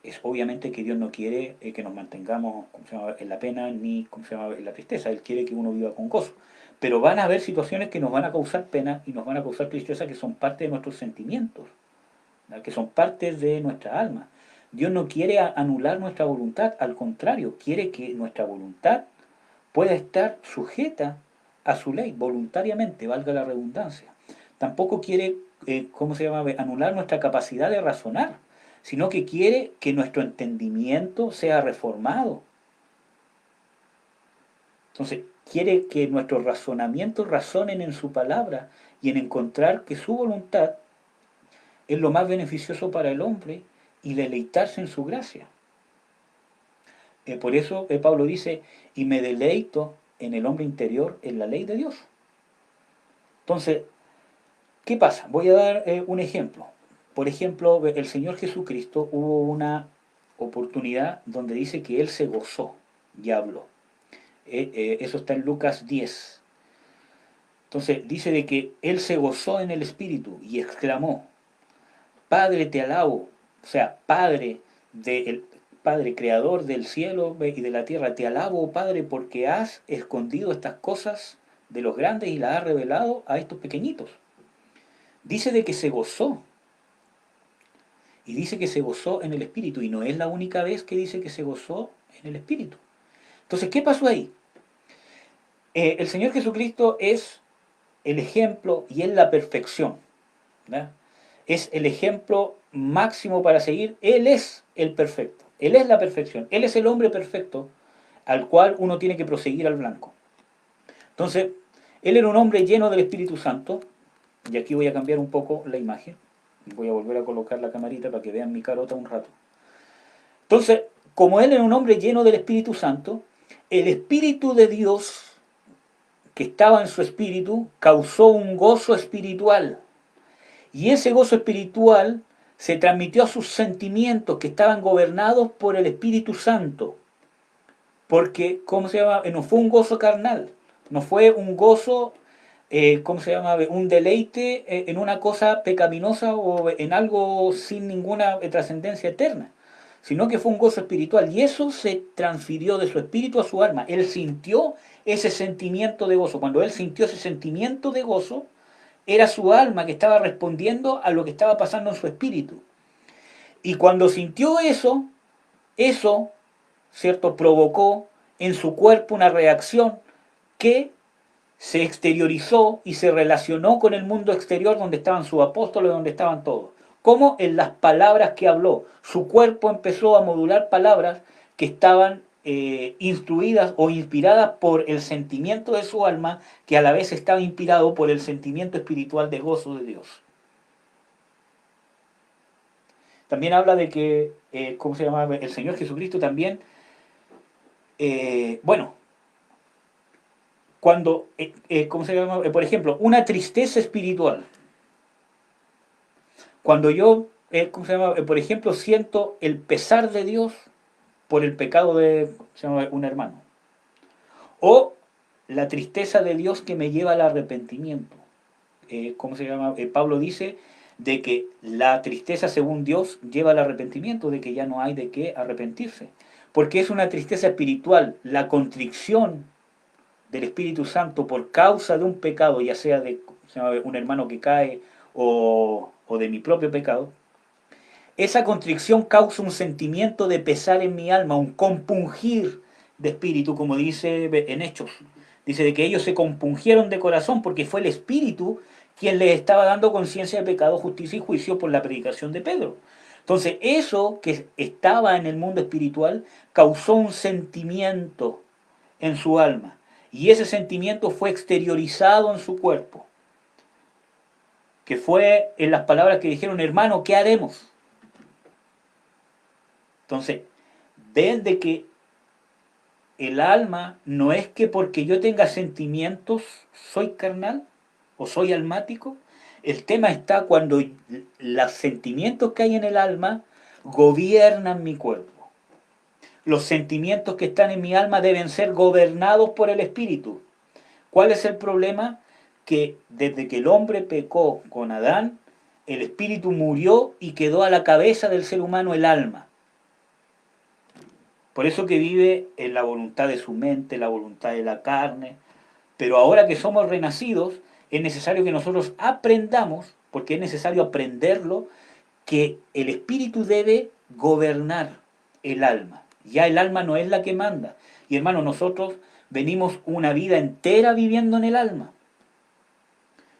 es obviamente que Dios no quiere que nos mantengamos, ¿cómo se llama?, en la pena ni, ¿cómo se llama?, en la tristeza. Él quiere que uno viva con gozo. Pero van a haber situaciones que nos van a causar pena y nos van a causar tristeza, que son parte de nuestros sentimientos, ¿verdad? Que son parte de nuestra alma. Dios no quiere anular nuestra voluntad, al contrario, quiere que nuestra voluntad pueda estar sujeta a su ley, voluntariamente, valga la redundancia. Tampoco quiere, ¿cómo se llama?, anular nuestra capacidad de razonar, sino que quiere que nuestro entendimiento sea reformado. Entonces, quiere que nuestros razonamientos razonen en su palabra y en encontrar que su voluntad es lo más beneficioso para el hombre y deleitarse en su gracia. Por eso Pablo dice, y me deleito en el hombre interior, en la ley de Dios. Entonces, ¿qué pasa? Voy a dar un ejemplo. Por ejemplo, el Señor Jesucristo hubo una oportunidad donde dice que Él se gozó y habló. Eso está en Lucas 10. Entonces dice de que Él se gozó en el Espíritu y exclamó, Padre te alabo, o sea, Padre creador del cielo y de la tierra, te alabo, Padre, porque has escondido estas cosas de los grandes y las has revelado a estos pequeñitos. Dice de que se gozó, y dice que se gozó en el Espíritu, y no es la única vez que dice que se gozó en el Espíritu. Entonces, ¿qué pasó ahí? El Señor Jesucristo es el ejemplo y es la perfección, ¿verdad? Es el ejemplo máximo para seguir. Él es el perfecto, Él es la perfección, Él es el hombre perfecto al cual uno tiene que proseguir al blanco. Entonces, Él era un hombre lleno del Espíritu Santo, y aquí voy a cambiar un poco la imagen, voy a volver a colocar la camarita para que vean mi carota un rato. Entonces, como Él era un hombre lleno del Espíritu Santo, el Espíritu de Dios que estaba en su espíritu causó un gozo espiritual. Y ese gozo espiritual se transmitió a sus sentimientos que estaban gobernados por el Espíritu Santo. Porque, ¿cómo se llama? No fue un gozo carnal, no fue un gozo, ¿cómo se llama? Un deleite en una cosa pecaminosa o en algo sin ninguna trascendencia eterna, sino que fue un gozo espiritual. Y eso se transfirió de su espíritu a su alma. Él sintió ese sentimiento de gozo. Cuando él sintió ese sentimiento de gozo, era su alma que estaba respondiendo a lo que estaba pasando en su espíritu. Y cuando sintió eso, ¿cierto?, provocó en su cuerpo una reacción que se exteriorizó y se relacionó con el mundo exterior donde estaban sus apóstoles, donde estaban todos. Como en las palabras que habló. Su cuerpo empezó a modular palabras que estaban instruidas o inspiradas por el sentimiento de su alma, que a la vez estaba inspirado por el sentimiento espiritual de gozo de Dios. También habla de que, ¿cómo se llama? El Señor Jesucristo también, bueno, cuando, ¿cómo se llama? Por ejemplo, una tristeza espiritual. Cuando yo, ¿cómo se llama? Por ejemplo, siento el pesar de Dios por el pecado de, ¿cómo se llama?, un hermano. O la tristeza de Dios que me lleva al arrepentimiento. ¿Cómo se llama? Pablo dice de que la tristeza según Dios lleva al arrepentimiento, de que ya no hay de qué arrepentirse. Porque es una tristeza espiritual, la contrición del Espíritu Santo por causa de un pecado, ya sea de un hermano que cae o de mi propio pecado. Esa contrición causa un sentimiento de pesar en mi alma, un compungir de espíritu, como dice en Hechos. Dice de que ellos se compungieron de corazón porque fue el Espíritu quien les estaba dando conciencia de pecado, justicia y juicio por la predicación de Pedro. Entonces, eso que estaba en el mundo espiritual causó un sentimiento en su alma. Y ese sentimiento fue exteriorizado en su cuerpo. Que fue en las palabras que dijeron, hermano, ¿qué haremos? Entonces, ven de que el alma no es que porque yo tenga sentimientos soy carnal o soy almático. El tema está cuando los sentimientos que hay en el alma gobiernan mi cuerpo. Los sentimientos que están en mi alma deben ser gobernados por el Espíritu. ¿Cuál es el problema? Que desde que el hombre pecó con Adán, el Espíritu murió y quedó a la cabeza del ser humano el alma. Por eso que vive en la voluntad de su mente, la voluntad de la carne. Pero ahora que somos renacidos, es necesario que nosotros aprendamos, porque es necesario aprenderlo, que el espíritu debe gobernar el alma. Ya el alma no es la que manda. Y hermano, nosotros venimos una vida entera viviendo en el alma.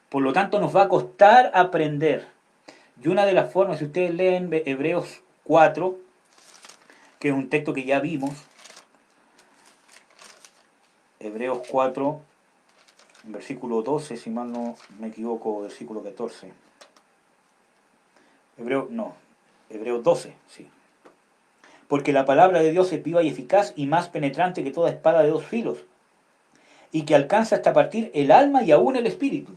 Por lo tanto, nos va a costar aprender. Y una de las formas, si ustedes leen Hebreos 4, que es un texto que ya vimos, Hebreos 4, versículo 12, si mal no me equivoco, versículo 14. Hebreos 12, sí. Porque la palabra de Dios es viva y eficaz y más penetrante que toda espada de dos filos, y que alcanza hasta partir el alma y aún el espíritu.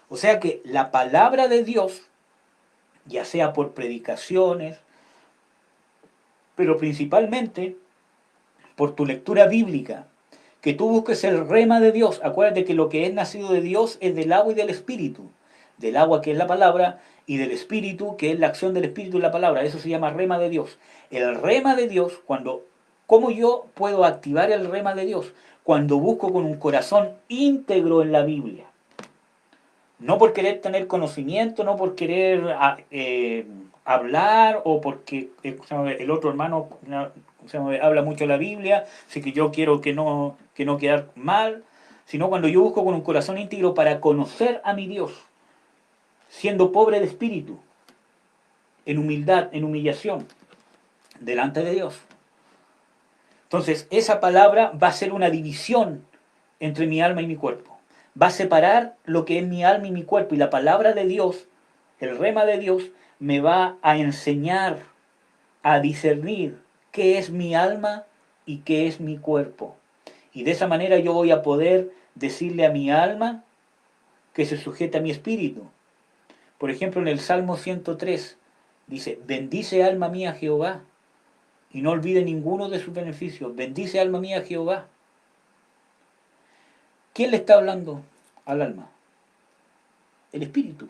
O sea que la palabra de Dios, ya sea por predicaciones, pero principalmente por tu lectura bíblica, que tú busques el rema de Dios. Acuérdate que lo que es nacido de Dios es del agua y del espíritu. Del agua, que es la palabra, y del espíritu, que es la acción del espíritu y la palabra. Eso se llama rema de Dios. El rema de Dios, ¿cómo yo puedo activar el rema de Dios? Cuando busco con un corazón íntegro en la Biblia. No por querer tener conocimiento, no por querer hablar, o porque el otro hermano habla mucho la Biblia, así que yo quiero que no quedar mal, sino cuando yo busco con un corazón íntegro para conocer a mi Dios, siendo pobre de espíritu, en humildad, en humillación, delante de Dios. Entonces, esa palabra va a ser una división entre mi alma y mi cuerpo. Va a separar lo que es mi alma y mi cuerpo. Y la palabra de Dios, el rema de Dios, me va a enseñar a discernir qué es mi alma y qué es mi cuerpo. Y de esa manera yo voy a poder decirle a mi alma que se sujete a mi espíritu. Por ejemplo, en el Salmo 103 dice, bendice alma mía a Jehová y no olvide ninguno de sus beneficios. Bendice alma mía a Jehová. ¿Quién le está hablando al alma? El espíritu.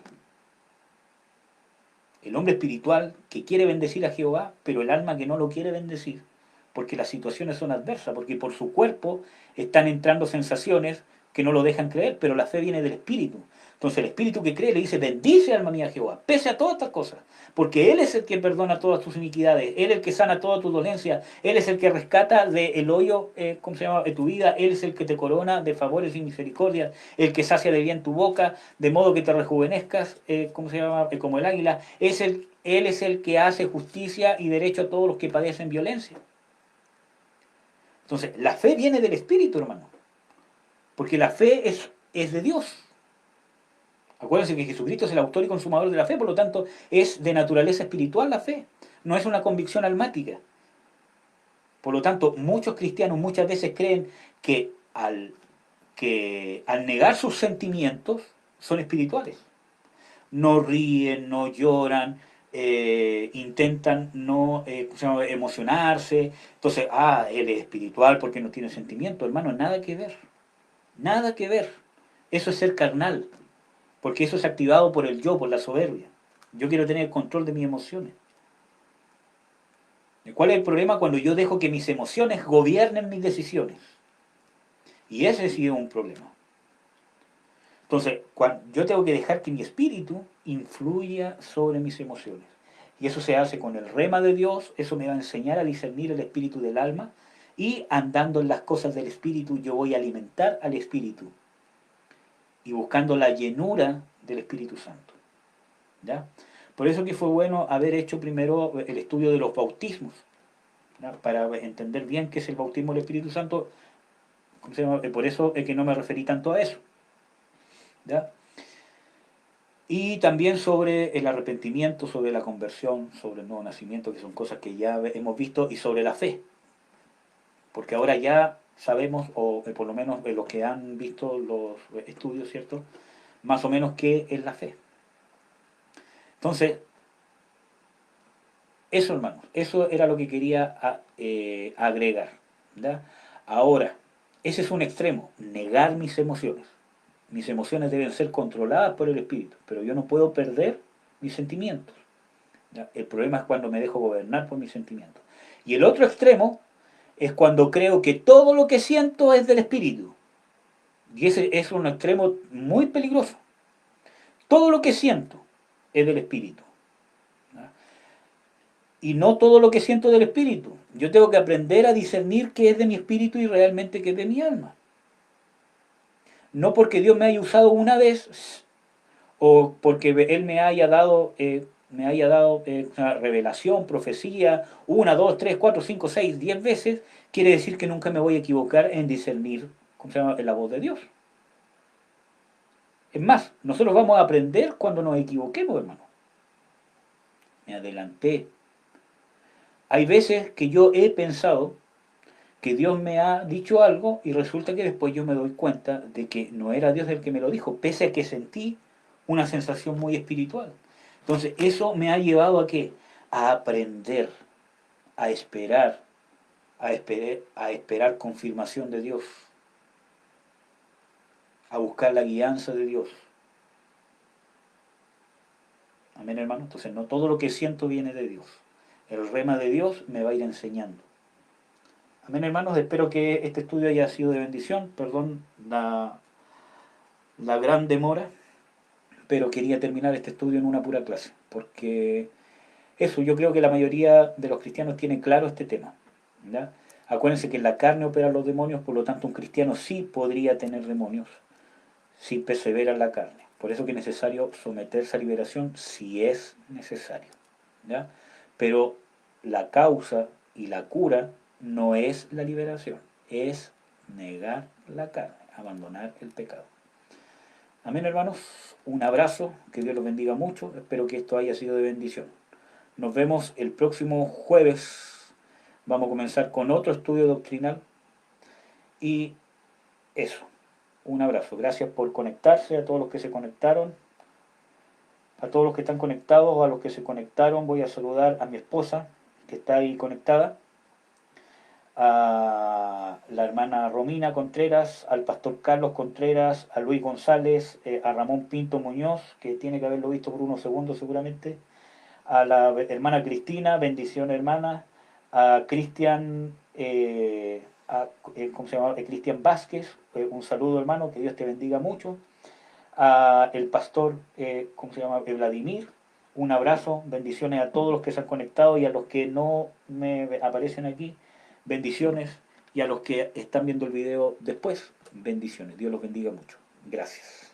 El hombre espiritual que quiere bendecir a Jehová, pero el alma que no lo quiere bendecir, porque las situaciones son adversas, porque por su cuerpo están entrando sensaciones que no lo dejan creer, pero la fe viene del espíritu. Entonces el espíritu que cree le dice, bendice alma mía a Jehová, pese a todas estas cosas, porque Él es el que perdona todas tus iniquidades, Él es el que sana todas tus dolencias, Él es el que rescata del hoyo, de tu vida, Él es el que te corona de favores y misericordias, el que sacia de bien tu boca, de modo que te rejuvenezcas, como el águila, Él es el que hace justicia y derecho a todos los que padecen violencia. Entonces, la fe viene del Espíritu, hermano, porque la fe es de Dios. Acuérdense que Jesucristo es el autor y consumador de la fe, por lo tanto es de naturaleza espiritual la fe, no es una convicción almática. Por lo tanto, muchos cristianos muchas veces creen que al negar sus sentimientos son espirituales. No ríen, no lloran, intentan no emocionarse. Entonces, él es espiritual porque no tiene sentimiento. Hermano, nada que ver. Nada que ver. Eso es ser carnal. porque eso es activado por el yo, por la soberbia. Yo quiero tener el control de mis emociones. ¿Y cuál es el problema? Cuando yo dejo que mis emociones gobiernen mis decisiones. Y ese sí es un problema. Entonces, yo tengo que dejar que mi espíritu influya sobre mis emociones. Y eso se hace con el rema de Dios, eso me va a enseñar a discernir el espíritu del alma, y andando en las cosas del espíritu yo voy a alimentar al espíritu y buscando la llenura del Espíritu Santo. ¿Ya? Por eso que fue bueno haber hecho primero el estudio de los bautismos, ¿ya? Para entender bien qué es el bautismo del Espíritu Santo. ¿Cómo se llama? Por eso es que no me referí tanto a eso. ¿Ya? Y también sobre el arrepentimiento, sobre la conversión, sobre el nuevo nacimiento, que son cosas que ya hemos visto, y sobre la fe. Porque ahora ya sabemos, o por lo menos los que han visto los estudios, ¿cierto? Más o menos qué es la fe. Entonces, eso, hermanos, eso era lo que quería agregar. ¿Ya? Ahora, ese es un extremo, negar mis emociones. Mis emociones deben ser controladas por el espíritu, pero yo no puedo perder mis sentimientos. ¿Ya? El problema es cuando me dejo gobernar por mis sentimientos. Y el otro extremo es cuando creo que todo lo que siento es del espíritu. Y ese es un extremo muy peligroso. Todo lo que siento es del espíritu. ¿Ya? Y no todo lo que siento del espíritu. Yo tengo que aprender a discernir qué es de mi espíritu y realmente qué es de mi alma. No porque Dios me haya usado una vez o porque Él me haya dado una revelación, profecía, una, dos, tres, cuatro, cinco, seis, 10 veces, quiere decir que nunca me voy a equivocar en discernir, ¿cómo se llama?, la voz de Dios. Es más, nosotros vamos a aprender cuando nos equivoquemos, hermano. Me adelanté. Hay veces que yo he pensado que Dios me ha dicho algo y resulta que después yo me doy cuenta de que no era Dios el que me lo dijo, pese a que sentí una sensación muy espiritual. Entonces, eso me ha llevado a qué? A aprender, a esperar, a esperar confirmación de Dios, a buscar la guianza de Dios. Amén, hermano. Entonces, no todo lo que siento viene de Dios. El rema de Dios me va a ir enseñando. Amén, hermanos. Espero que este estudio haya sido de bendición. Perdón la gran demora, pero quería terminar este estudio en una pura clase, porque eso, yo creo que la mayoría de los cristianos tienen claro este tema. ¿Ya? Acuérdense que en la carne operan los demonios, por lo tanto un cristiano sí podría tener demonios si persevera en la carne. Por eso que es necesario someterse a liberación si es necesario. ¿Ya? Pero la causa y la cura no es la liberación, es negar la carne, abandonar el pecado. Amén, hermanos. Un abrazo, que Dios los bendiga mucho. Espero que esto haya sido de bendición. Nos vemos el próximo jueves. Vamos a comenzar con otro estudio doctrinal. Y eso. Un abrazo. Gracias por conectarse, a todos los que se conectaron. A todos los que están conectados, a los que se conectaron, voy a saludar a mi esposa, que está ahí conectada, a la hermana Romina Contreras, al pastor Carlos Contreras, a Luis González, a Ramón Pinto Muñoz, que tiene que haberlo visto por unos segundos seguramente, a la hermana Cristina, bendición hermana, a Cristian, ¿cómo se llama? Cristian Vázquez, un saludo hermano, que Dios te bendiga mucho, a el pastor, ¿cómo se llama? Vladimir, un abrazo, bendiciones a todos los que se han conectado y a los que no me aparecen aquí, bendiciones, y a los que están viendo el video después, bendiciones, Dios los bendiga mucho, gracias.